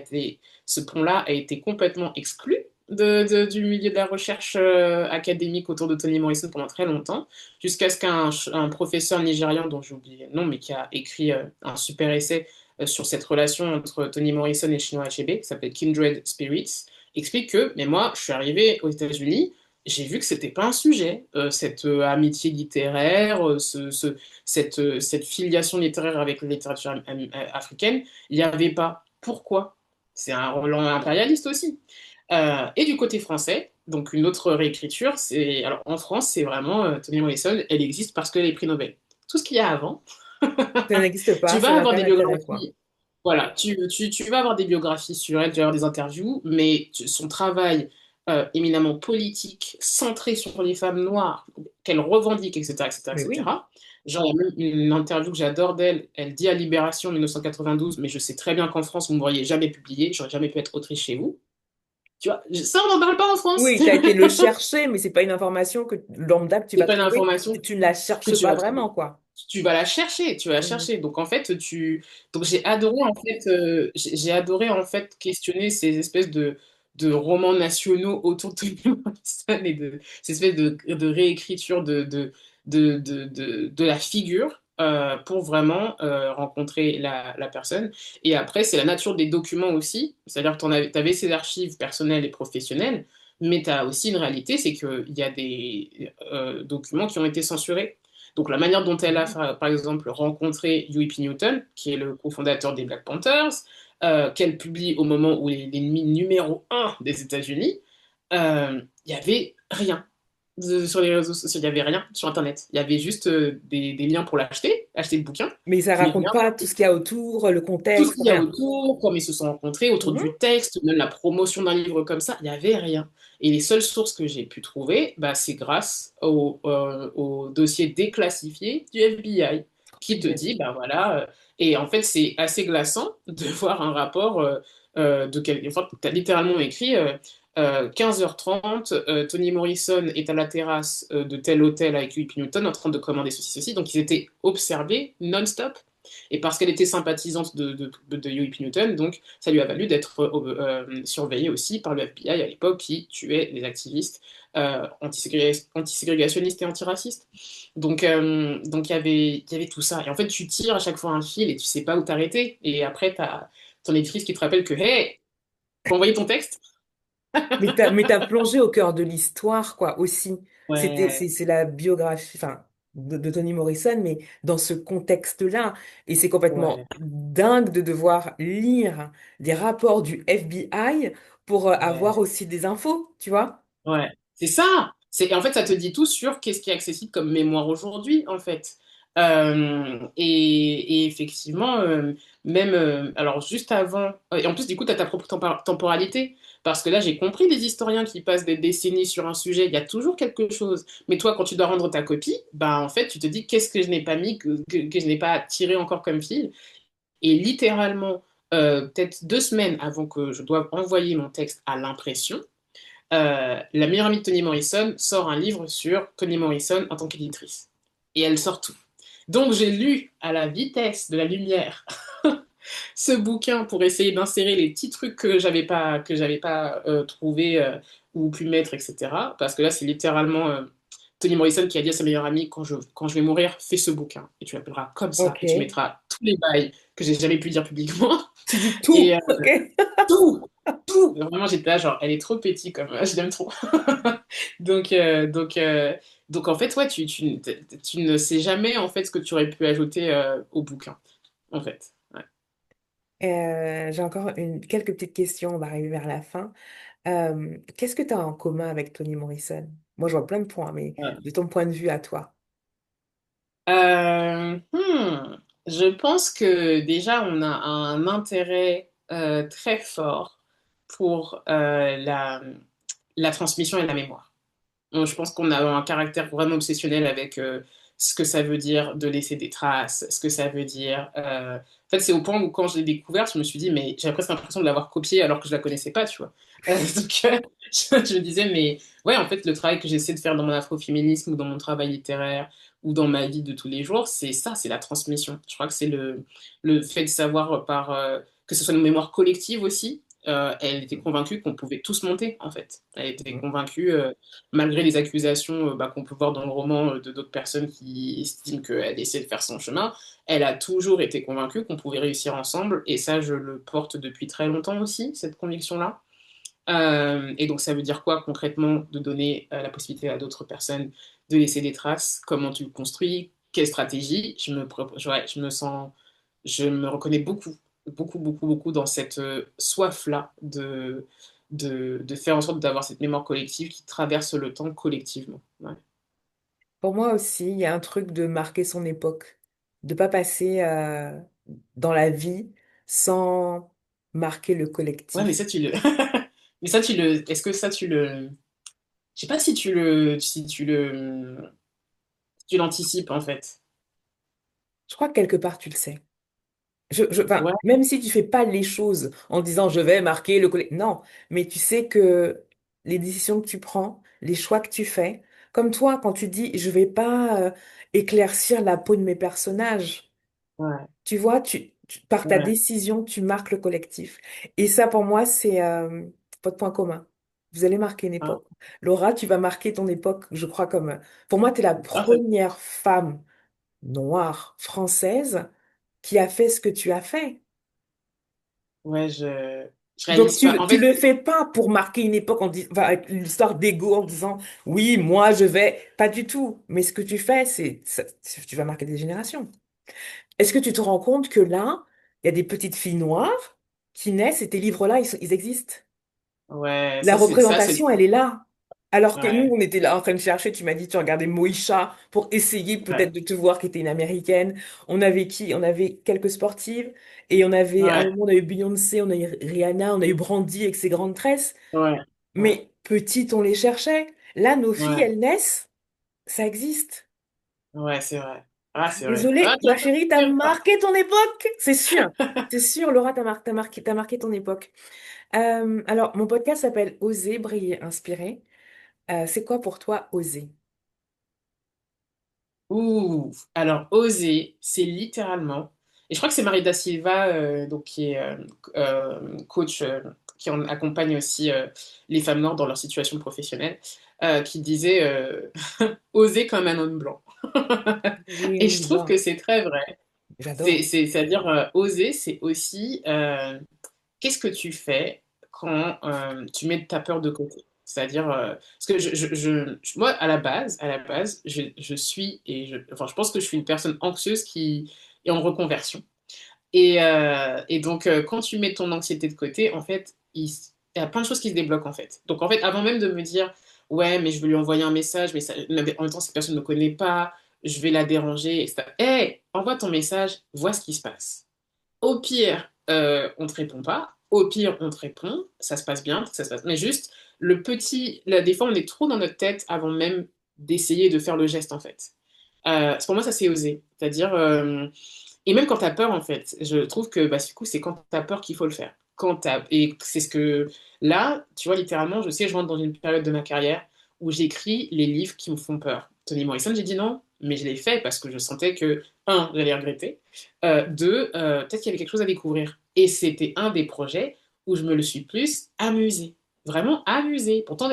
été complètement exclu du milieu de la recherche académique autour de Toni Morrison pendant très longtemps, jusqu'à ce un professeur nigérian, dont j'ai oublié le nom, mais qui a écrit un super essai sur cette relation entre Toni Morrison et Chinua Achebe, qui s'appelle Kindred Spirits, explique que, mais moi, je suis arrivé aux États-Unis, j'ai vu que c'était pas un sujet, cette amitié littéraire, cette filiation littéraire avec la littérature africaine, il n'y avait pas. Pourquoi? C'est un Roland impérialiste aussi. Et du côté français, donc une autre réécriture, c'est alors en France, c'est vraiment Toni Morrison, elle existe parce qu'elle est prix Nobel. Tout ce qu'il y a avant, Ça n'existe tu pas, ça vas n'a avoir pas des d'intérêt, quoi. biographies, voilà, tu vas avoir des biographies sur elle, tu vas avoir des interviews, mais son travail éminemment politique, centré sur les femmes noires, qu'elle revendique, etc., etc., Mais oui. etc. Genre, il y a même une interview que j'adore d'elle, elle dit à Libération en 1992, mais je sais très bien qu'en France, vous ne m'auriez jamais publié, j'aurais jamais pu être autrice chez vous. Tu vois, ça, on n'en parle pas en France. Oui, tu as été le chercher, mais c'est pas une information que lambda que tu C'est vas pas une trouver. information Tu ne la que cherches tu pas vas trouver. vraiment, quoi. Tu vas la chercher, tu vas la Mhm. chercher. Donc en fait, donc j'ai adoré en fait, j'ai adoré en fait questionner ces espèces de romans nationaux autour de Toni Morrison et de ces espèces de réécriture de la figure pour vraiment rencontrer la personne. Et après, c'est la nature des documents aussi. C'est-à-dire que tu avais ces archives personnelles et professionnelles, mais tu as aussi une réalité, c'est qu'il y a des documents qui ont été censurés. Donc la manière dont elle a, Mhm. par exemple, rencontré Huey P. Newton, qui est le cofondateur des Black Panthers, qu'elle publie au moment où l'ennemi numéro un des États-Unis, il n'y avait rien sur les réseaux sociaux, il n'y avait rien sur Internet. Il y avait juste des liens pour acheter le bouquin, Mais ça mais raconte rien pas tout ce qu'il y a autour, le tout ce contexte, qu'il y a rien. autour, comme ils se sont rencontrés, autour Mhm. du texte, même la promotion d'un livre comme ça, il n'y avait rien. Et les seules sources que j'ai pu trouver, bah, c'est grâce au dossier déclassifié du FBI, qui te dit, Punaise. bah voilà, et en fait c'est assez glaçant de voir un rapport de quelqu'un, enfin, tu as littéralement écrit 15h30, Toni Morrison est à la terrasse de tel hôtel avec Whitney Newton en train de commander ceci, ceci, donc ils étaient observés non-stop Et parce qu'elle était sympathisante de Huey Newton, donc ça lui a valu d'être surveillée aussi par le FBI à l'époque qui tuait les activistes antiségrégationnistes et antiracistes. Donc il y avait tout ça. Et en fait, tu tires à chaque fois un fil et tu sais pas où t'arrêter. Et après, t'as ton éditrice qui te rappelle que, hey, faut envoyer ton texte. Mais t'as plongé au cœur de l'histoire, quoi, aussi. Ouais, C'est la biographie, enfin, de Toni Morrison, mais dans ce contexte-là. Et c'est complètement ouais, dingue de devoir lire des rapports du FBI pour avoir ouais. aussi des infos, tu vois? Ouais, c'est ça. En fait, ça te dit tout sur qu'est-ce qui est accessible comme mémoire aujourd'hui, en fait. Et effectivement, même, alors juste avant, et en plus, du coup, tu as ta propre temporalité, parce que là, j'ai compris des historiens qui passent des décennies sur un sujet, il y a toujours quelque chose. Mais toi, quand tu dois rendre ta copie, bah, en fait, tu te dis, qu'est-ce que je n'ai pas mis, que je n'ai pas tiré encore comme fil. Et littéralement, peut-être 2 semaines avant que je doive envoyer mon texte à l'impression, la meilleure amie de Toni Morrison sort un livre sur Toni Morrison en tant qu'éditrice. Et elle sort tout. Donc j'ai lu à la vitesse de la lumière ce bouquin pour essayer d'insérer les petits trucs que j'avais pas trouvé ou pu mettre, etc. Parce que là, c'est littéralement Toni Morrison qui a dit à sa meilleure amie quand je vais mourir, fais ce bouquin et tu l'appelleras comme ça Ok. et tu mettras tous les bails que j'ai jamais pu dire publiquement Tu dis et tout, ok? tout, tout. Vraiment, j'étais là, genre, elle est trop petite comme je l'aime trop. Donc, euh, donc, euh, donc, en fait, ouais, tu ne sais jamais en fait ce que tu aurais pu ajouter au bouquin, en fait. Ouais. J'ai encore quelques petites questions, on va arriver vers la fin. Qu'est-ce que tu as en commun avec Toni Morrison? Moi, je vois plein de points, mais Ouais. de ton point de vue à toi. Je pense que déjà, on a un intérêt très fort pour la transmission et la mémoire. Je pense qu'on a un caractère vraiment obsessionnel avec ce que ça veut dire de laisser des traces, ce que ça veut dire. En fait, c'est au point où quand je l'ai découverte, je me suis dit, mais j'avais presque l'impression de l'avoir copiée alors que je la connaissais pas, tu vois. Je me disais, mais ouais, en fait, le travail que j'essaie de faire dans mon afroféminisme ou dans mon travail littéraire ou dans ma vie de tous les jours, c'est ça, c'est la transmission. Je crois que c'est le fait de savoir que ce soit une mémoire collective aussi. Elle était convaincue qu'on pouvait tous monter, en fait. Elle était Mhm. convaincue malgré les accusations qu'on peut voir dans le roman de d'autres personnes qui estiment qu'elle essaie de faire son chemin, elle a toujours été convaincue qu'on pouvait réussir ensemble, et ça, je le porte depuis très longtemps aussi, cette conviction-là. Et donc, ça veut dire quoi concrètement de donner la possibilité à d'autres personnes de laisser des traces, comment tu le construis, quelle stratégie, ouais, je me reconnais beaucoup, beaucoup, beaucoup, beaucoup dans cette soif-là de faire en sorte d'avoir cette mémoire collective qui traverse le temps collectivement. Ouais, Pour moi aussi, il y a un truc de marquer son époque, de pas passer dans la vie sans marquer le ouais, mais collectif. ça, tu le... mais ça, tu le... Est-ce que ça, tu le... Je sais pas si tu le... Si tu l'anticipes, en fait. Je crois que quelque part, tu le sais. Enfin, Ouais, même si tu fais pas les choses en disant je vais marquer le collectif. Non, mais tu sais que les décisions que tu prends, les choix que tu fais, comme toi, quand tu dis je vais pas éclaircir la peau de mes personnages. ouais, Tu vois, par ta ouais. décision, tu marques le collectif. Et ça, pour moi, c'est votre point commun. Vous allez marquer une Ah, époque. Laura, tu vas marquer ton époque, je crois, comme... Pour moi, tu es la parfait. première femme noire française qui a fait ce que tu as fait. Ouais, je Donc, réalise pas. En tu fait, le fais pas pour marquer une époque enfin, avec une histoire d'ego en disant, oui, moi, je vais... Pas du tout. Mais ce que tu fais, tu vas marquer des générations. Est-ce que tu te rends compte que là, il y a des petites filles noires qui naissent et tes livres-là, ils existent? ouais, La ça, c'est... représentation, elle est là. Alors que nous, Ouais, on était là en train de chercher, tu m'as dit, tu regardais Moïcha pour essayer ouais, peut-être de te voir qui était une américaine. On avait qui? On avait quelques sportives et on avait, à un ouais, moment, on a eu Beyoncé, on a eu Rihanna, on a eu Brandy avec ses grandes tresses. ouais, ouais, Mais petites, on les cherchait. Là, nos filles, ouais, elles naissent, ça existe. ouais, c'est vrai. Ah, c'est vrai. Ah, Désolée, ma chérie, t'as très fort. marqué ton époque. C'est sûr. C'est sûr, Laura, t'as marqué ton époque. Alors, mon podcast s'appelle Oser, briller, inspirer. C'est quoi pour toi, oser? Ouh, alors oser, c'est littéralement. Et je crois que c'est Marie da Silva, donc, qui est coach, accompagne aussi les femmes noires dans leur situation professionnelle, qui disait oser comme un homme blanc. Oui, Et oui, je je trouve vois. que c'est très vrai. J'adore. C'est-à-dire, oser, c'est aussi qu'est-ce que tu fais quand tu mets ta peur de côté? C'est-à-dire, parce que moi, à la base, je suis, enfin, je pense que je suis une personne anxieuse qui est en reconversion. Et donc, quand tu mets ton anxiété de côté, en fait, il y a plein de choses qui se débloquent, en fait. Donc, en fait, avant même de me dire, ouais, mais je vais lui envoyer un message, mais en même temps, cette personne ne me connaît pas, je vais la déranger, etc. Hé, envoie ton message, vois ce qui se passe. Au pire, on te répond pas. Au pire, on te répond. Ça se passe bien, ça se passe. Mais juste, des fois, on est trop dans notre tête avant même d'essayer de faire le geste, en fait. Pour moi, ça, c'est oser. C'est-à-dire, et même quand tu as peur, en fait, je trouve que bah, du coup, c'est quand tu as peur qu'il faut le faire. Et c'est ce que. Là, tu vois, littéralement, je sais, je rentre dans une période de ma carrière où j'écris les livres qui me font peur. Toni Morrison, j'ai dit non, mais je l'ai fait parce que je sentais que, un, j'allais regretter, deux, peut-être qu'il y avait quelque chose à découvrir. Et c'était un des projets où je me le suis plus amusée. Vraiment amusée. Pourtant,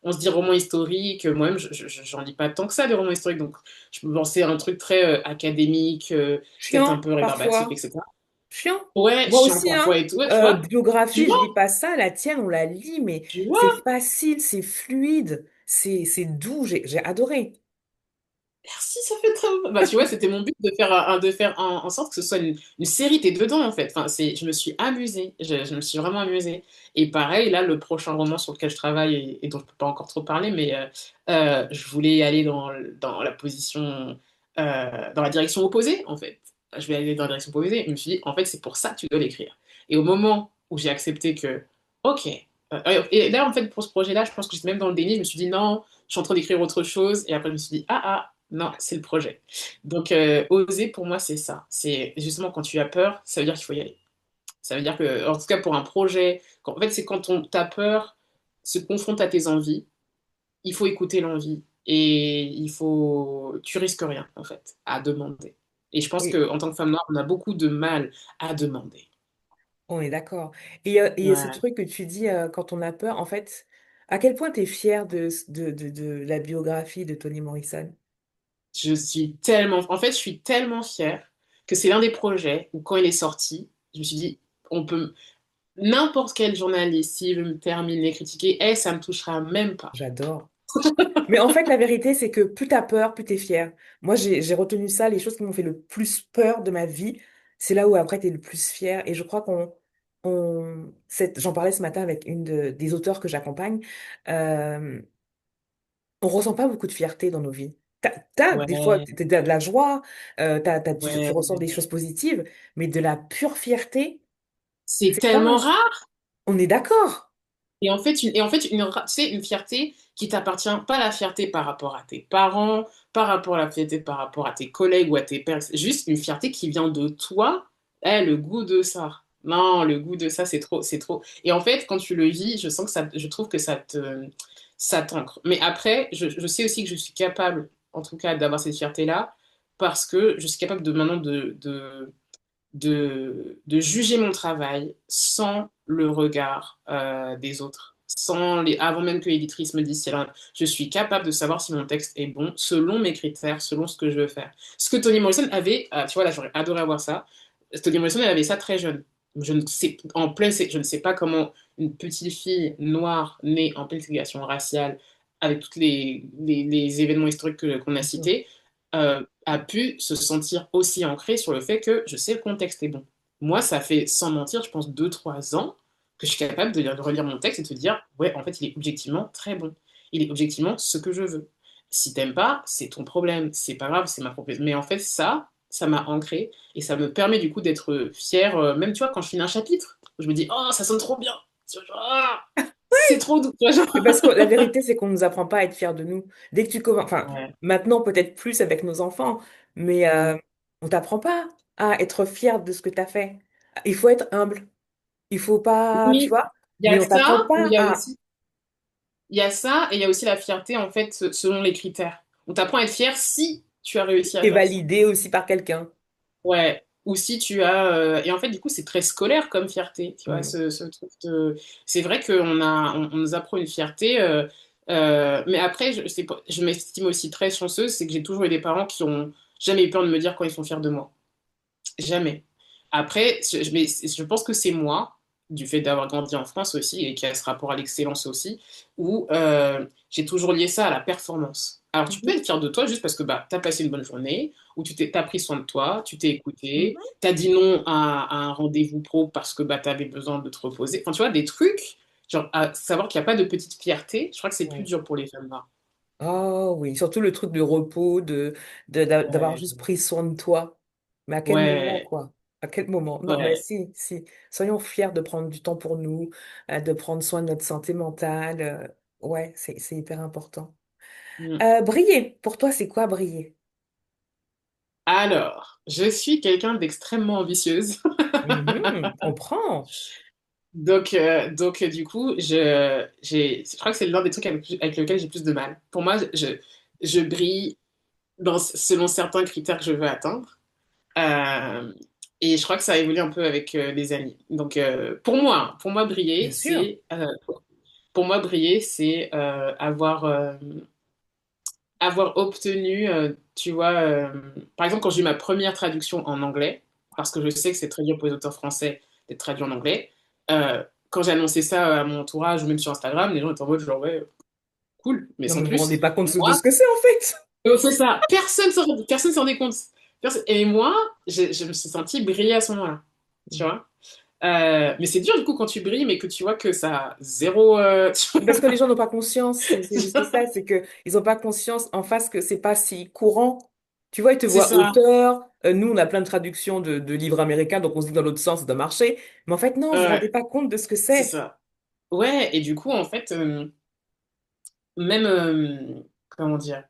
on se dit roman historique. Moi-même, j'en lis pas tant que ça, des romans historiques. Donc, je me pensais à un truc très académique, peut-être un Chiant, peu rébarbatif, parfois. etc. Chiant. Ouais, Moi chiant aussi, hein. parfois et tout. Ouais, tu vois? Tu Biographie, je vois? lis pas ça. La tienne, on la lit, mais Tu c'est vois? facile, c'est fluide, c'est doux. J'ai adoré. Merci, ça fait très. Bah, tu vois, c'était mon but de faire en sorte que ce soit une série, t'es dedans en fait. Enfin, je me suis amusée, je me suis vraiment amusée. Et pareil, là, le prochain roman sur lequel je travaille et dont je peux pas encore trop parler, mais je voulais aller dans la position, dans la direction opposée en fait. Je vais aller dans la direction opposée. Je me suis dit, en fait, c'est pour ça que tu dois l'écrire. Et au moment où j'ai accepté que, ok. Et là, en fait, pour ce projet-là, je pense que j'étais même dans le déni. Je me suis dit, non, je suis en train d'écrire autre chose. Et après, je me suis dit, ah. Non, c'est le projet. Donc, oser, pour moi, c'est ça. C'est justement quand tu as peur, ça veut dire qu'il faut y aller. Ça veut dire que, en tout cas, pour un projet, en fait, c'est quand ta peur se confronte à tes envies, il faut écouter l'envie et tu risques rien, en fait, à demander. Et je pense Oui, qu'en tant que femme noire, on a beaucoup de mal à demander. on est d'accord. Et ce Ouais. truc que tu dis quand on a peur, en fait, à quel point tu es fière de la biographie de Toni Morrison? En fait, je suis tellement fière que c'est l'un des projets où, quand il est sorti, je me suis dit, on peut, n'importe quel journaliste, s'il veut me terminer, critiquer, ça me touchera même pas. J'adore. Mais en fait, la vérité, c'est que plus t'as peur, plus t'es fier. Moi, j'ai retenu ça, les choses qui m'ont fait le plus peur de ma vie, c'est là où après t'es le plus fier. Et je crois j'en parlais ce matin avec des auteurs que j'accompagne, euh, on ressent pas beaucoup de fierté dans nos vies. Des fois, Ouais, t'as de la joie, tu ressens des ouais. choses positives, mais de la pure fierté, C'est c'est pas, tellement rare. on est d'accord. Tu sais, une fierté qui t'appartient, pas la fierté par rapport à tes parents, par rapport à la fierté par rapport à tes collègues ou à tes pères, c'est juste une fierté qui vient de toi. Le goût de ça. Non, le goût de ça, c'est trop, c'est trop. Et en fait, quand tu le vis, je trouve que ça t'ancre. Mais après, je sais aussi que je suis capable, en tout cas, d'avoir cette fierté-là, parce que je suis capable de maintenant de juger mon travail sans le regard des autres, avant même que l'éditrice me dise si je suis capable de savoir si mon texte est bon selon mes critères, selon ce que je veux faire. Ce que Toni Morrison avait, tu vois, là j'aurais adoré avoir ça. Toni Morrison, elle avait ça très jeune. Je ne sais pas comment une petite fille noire née en pleine ségrégation raciale, avec tous les événements historiques qu'on a cités, a pu se sentir aussi ancré sur le fait que je sais le contexte est bon. Moi, ça fait, sans mentir, je pense 2 3 ans que je suis capable de relire mon texte et de te dire, ouais, en fait, il est objectivement très bon. Il est objectivement ce que je veux. Si t'aimes pas, c'est ton problème. C'est pas grave, c'est ma proposition. Mais en fait, ça m'a ancré et ça me permet du coup d'être fière, même tu vois, quand je finis un chapitre, je me dis, oh, ça sonne trop bien. Tu vois, genre, c'est trop doux. Tu vois, genre. Mais parce que la vérité, c'est qu'on nous apprend pas à être fiers de nous. Dès que tu commences, enfin, Ouais. maintenant peut-être plus avec nos enfants, mais Mm. on t'apprend pas à être fier de ce que tu as fait. Il faut être humble. Il faut pas, tu Oui, vois, il y mais a on t'apprend ça, ou pas à il y a ça, et il y a aussi la fierté, en fait, selon les critères. On t'apprend à être fier si tu as réussi à être faire ça. validé aussi par quelqu'un. Ouais. ou si tu as... et en fait, du coup, c'est très scolaire comme fierté, tu vois, Mm. ce truc de... C'est vrai on nous apprend une fierté, mais après, je m'estime aussi très chanceuse, c'est que j'ai toujours eu des parents qui ont jamais eu peur de me dire quand ils sont fiers de moi. Jamais. Après, mais je pense que c'est moi, du fait d'avoir grandi en France aussi, et qui a ce rapport à l'excellence aussi, où j'ai toujours lié ça à la performance. Alors, tu peux Mhm. être fier de toi juste parce que bah, tu as passé une bonne journée, ou t'as pris soin de toi, tu t'es écouté, Mhm. tu as dit non à un rendez-vous pro parce que bah, tu avais besoin de te reposer. Enfin, tu vois, des trucs, genre à savoir qu'il n'y a pas de petite fierté, je crois que c'est plus Ouais. dur pour les femmes là. Oh oui, surtout le truc de repos, d'avoir Ouais, juste pris soin de toi. Mais à quel moment, ouais, quoi? À quel moment? Non, mais ouais. si, si. Soyons fiers de prendre du temps pour nous, de prendre soin de notre santé mentale. Ouais, c'est hyper important. Mm. Briller, pour toi, c'est quoi briller? Alors, je suis quelqu'un d'extrêmement ambitieuse. Mhm, on prend. Du coup, je crois que c'est l'un des trucs avec lequel j'ai plus de mal. Pour moi, je brille selon certains critères que je veux atteindre. Euh, et je crois que ça a évolué un peu avec les années. Pour moi, Bien sûr. briller, c'est avoir obtenu, tu vois, par exemple, quand j'ai eu ma première traduction en anglais, parce que je sais que c'est très dur pour les auteurs français d'être traduits en anglais, quand j'ai annoncé ça à mon entourage ou même sur Instagram, les gens étaient en mode genre, ouais, cool, mais Non, sans mais vous vous rendez plus. pas compte de Moi, ce que c'est, en fait. c'est ça, personne s'en rendait compte. Et moi, je me suis sentie briller à ce moment-là, tu vois. Mais c'est dur du coup quand tu brilles, mais que tu vois que ça a zéro. Parce que les gens n'ont pas conscience, c'est juste ça, c'est que ils n'ont pas conscience en face que c'est pas si courant. Tu vois, ils te C'est voient ça. auteur. Nous, on a plein de traductions de livres américains, donc on se dit que dans l'autre sens, ça doit marcher. Mais en fait, non, vous vous rendez Ouais, pas compte de ce que c'est c'est. ça. Ouais, et du coup, en fait, même, comment dire?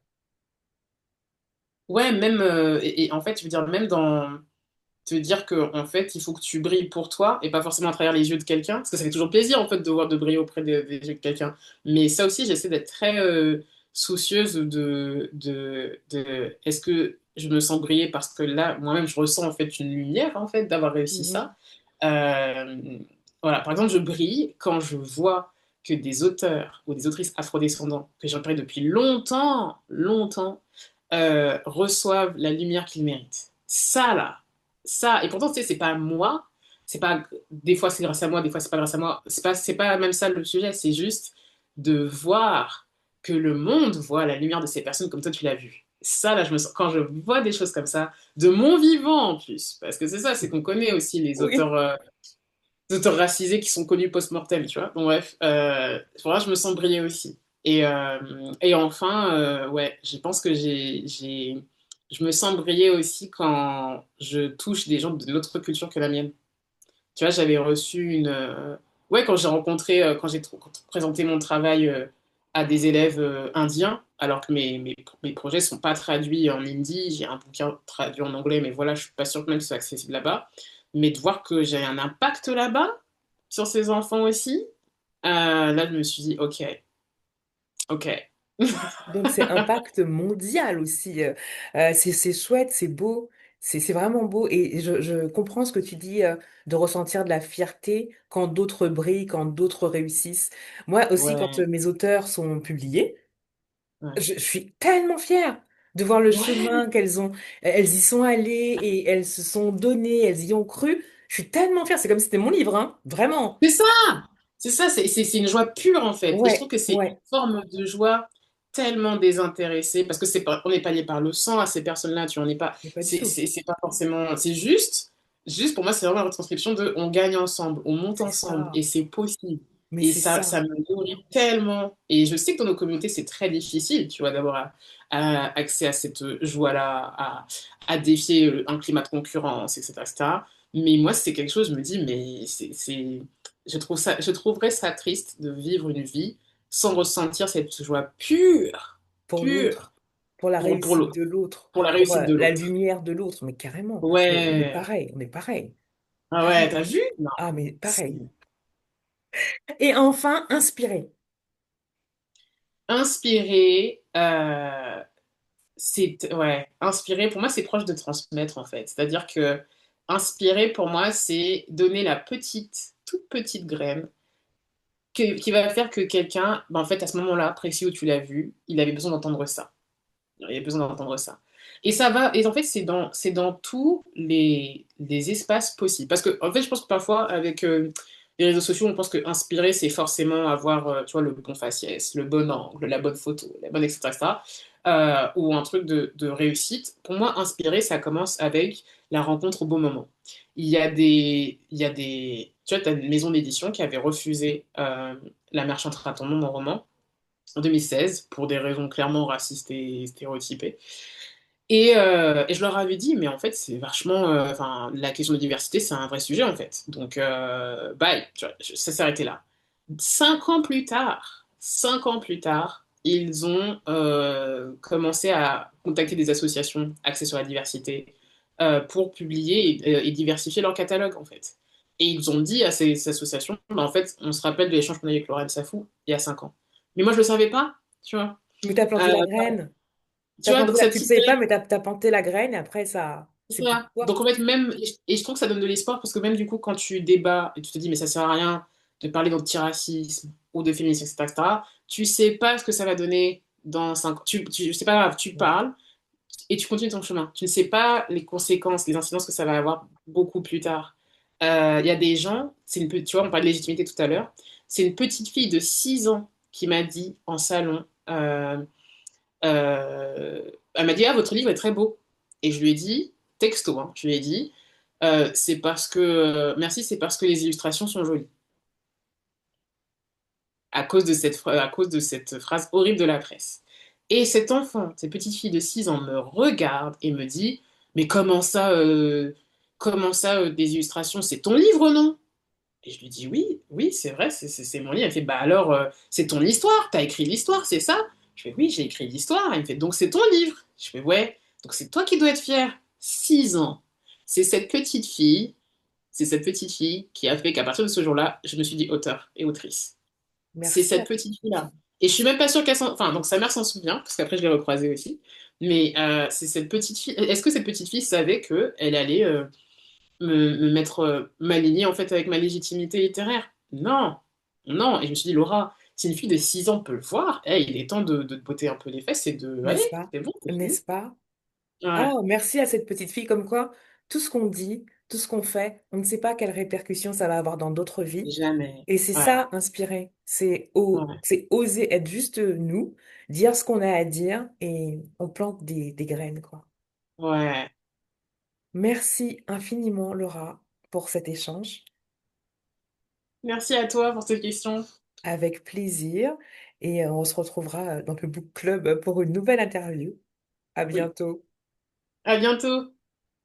Ouais, même, et en fait, je veux dire, même dans te dire que, en fait, il faut que tu brilles pour toi et pas forcément à travers les yeux de quelqu'un, parce que ça fait toujours plaisir, en fait, de voir de briller auprès des yeux de quelqu'un. Mais ça aussi, j'essaie d'être très soucieuse est-ce que je me sens briller parce que là, moi-même, je ressens, en fait, une lumière, en fait, d'avoir réussi Mhm. ça. Euh, voilà, par exemple, je brille quand je vois que des auteurs ou des autrices afrodescendants que j'ai repérés depuis longtemps, longtemps, reçoivent la lumière qu'ils méritent. Ça, là, ça, et pourtant, tu sais, c'est pas moi, c'est pas, des fois c'est grâce à moi, des fois c'est pas grâce à moi, c'est pas même ça le sujet, c'est juste de voir que le monde voit la lumière de ces personnes comme toi tu l'as vu. Ça, là, quand je vois des choses comme ça, de mon vivant en plus, parce que c'est ça, c'est qu'on connaît aussi Oui. les auteurs racisés qui sont connus post-mortem, tu vois. Bon, bref, voilà, je me sens briller aussi. Et enfin, ouais, je pense que je me sens briller aussi quand je touche des gens de l'autre culture que la mienne. Tu vois, j'avais reçu ouais, quand j'ai rencontré, quand présenté mon travail à des élèves indiens, alors que mes projets sont pas traduits en hindi, j'ai un bouquin traduit en anglais, mais voilà, je suis pas sûre que même ce soit accessible là-bas. Mais de voir que j'ai un impact là-bas sur ces enfants aussi, là, je me suis dit, ok, ok. Donc c'est impact mondial aussi. C'est chouette, c'est beau, c'est vraiment beau. Et je comprends ce que tu dis de ressentir de la fierté quand d'autres brillent, quand d'autres réussissent. Moi aussi, quand Ouais, mes auteurs sont publiés, ouais. je suis tellement fière de voir le Ouais, chemin qu'elles ont. Elles y sont allées et elles se sont données, elles y ont cru. Je suis tellement fière. C'est comme si c'était mon livre, hein. Vraiment. c'est ça! C'est ça, c'est une joie pure en fait. Et je trouve Ouais, que c'est une ouais. forme de joie tellement désintéressée parce que on n'est pas lié par le sang à ces personnes-là, tu vois, on n'est pas, Mais pas du tout. c'est pas forcément, c'est juste pour moi, c'est vraiment la retranscription de on gagne ensemble, on monte C'est ensemble ça. et c'est possible. Mais Et c'est ça ça. me nourrit tellement. Et je sais que dans nos communautés, c'est très difficile, tu vois, d'avoir accès à cette joie-là, à défier un climat de concurrence, etc., etc. Mais moi, c'est quelque chose, je me dis, mais je trouverais ça triste de vivre une vie sans ressentir cette joie pure, Pour pure, l'autre, pour la pour réussite l'autre, de l'autre, pour la pour réussite de la l'autre. lumière de l'autre, mais carrément. Mais on est Ouais. pareil, on est pareil. Ah ouais, Pareil. t'as vu? Non. Ah, mais pareil. C'est- Et enfin, inspirer. Inspirer, ouais, inspirer, pour moi, c'est proche de transmettre, en fait. C'est-à-dire que inspirer pour moi, c'est donner la toute petite graine qui va faire que quelqu'un, ben, en fait, à ce moment-là, précis où tu l'as vu, il avait besoin d'entendre ça. Il avait besoin d'entendre ça. Et ça va, et en fait, c'est dans tous les espaces possibles. Parce que, en fait, je pense que parfois, avec les réseaux sociaux, on pense que inspirer, c'est forcément avoir, tu vois, le bon faciès, le bon angle, la bonne photo, la bonne, etc., etc. Ou un truc de réussite. Pour moi, inspirer, ça commence avec la rencontre au bon moment. Tu vois, tu as une maison d'édition qui avait refusé La Mer chantera ton nom, mon roman, en 2016, pour des raisons clairement racistes et stéréotypées. Et je leur avais dit, mais en fait, c'est vachement. Enfin, la question de diversité, c'est un vrai sujet, en fait. Donc, bye, tu vois, ça s'est arrêté là. 5 ans plus tard, ils ont commencé à contacter des associations axées sur la diversité pour publier et diversifier leur catalogue, en fait. Et ils ont dit à ces associations, bah, en fait, on se rappelle de l'échange qu'on a eu avec Laurent Safou il y a 5 ans. Mais moi, je le savais pas, tu vois. Mais t'as Euh, planté la graine. Tu vois, donc cette Tu le petite savais pas, graine. mais t'as planté la graine et après, ça, c'est plus Voilà. toi. Donc en fait, même, et je trouve que ça donne de l'espoir parce que même du coup, quand tu débats et tu te dis, mais ça sert à rien de parler d'antiracisme ou de féminisme, etc., etc., tu sais pas ce que ça va donner dans 5 ans. C'est pas grave, tu Ouais. parles et tu continues ton chemin. Tu ne sais pas les conséquences, les incidences que ça va avoir beaucoup plus tard. Il y a des gens, tu vois, on parlait de légitimité tout à l'heure, c'est une petite fille de 6 ans qui m'a dit en salon, euh, elle m'a dit, ah, votre livre est très beau. Et je lui ai dit, texto, hein, je lui ai dit, merci, c'est parce que les illustrations sont jolies. À cause de cette phrase horrible de la presse. Et cet enfant, cette petite fille de 6 ans me regarde et me dit, mais comment ça, des illustrations, c'est ton livre, non? Et je lui dis, oui, oui, c'est vrai, c'est mon livre. Elle me fait, bah alors, c'est ton histoire, t'as écrit l'histoire, c'est ça? Je fais, oui, j'ai écrit l'histoire. Elle me fait, donc c'est ton livre. Je fais, ouais, donc c'est toi qui dois être fier. 6 ans. C'est cette petite fille, c'est cette petite fille qui a fait qu'à partir de ce jour-là, je me suis dit auteur et autrice. C'est Merci à cette cette petite petite fille-là. fille. Et je suis même pas sûre qu'elle s'en... Enfin, donc sa mère s'en souvient, parce qu'après je l'ai recroisée aussi. Mais c'est cette petite fille... Est-ce que cette petite fille savait qu'elle allait me mettre, m'aligner en fait avec ma légitimité littéraire? Non, non. Et je me suis dit, Laura, si une fille de 6 ans peut le voir, hey, il est temps de te botter un peu les fesses et de... Allez, N'est-ce pas? c'est bon, c'est fini. N'est-ce pas? Ouais, Oh, merci à cette petite fille, comme quoi tout ce qu'on dit, tout ce qu'on fait, on ne sait pas quelles répercussions ça va avoir dans d'autres vies. jamais. Et c'est Ouais, ça, inspirer. ouais, C'est oser être juste nous, dire ce qu'on a à dire et on plante des graines, quoi. ouais. Merci infiniment, Laura, pour cet échange. Merci à toi pour cette question. Avec plaisir. Et on se retrouvera dans le book club pour une nouvelle interview. À Oui. bientôt. À bientôt.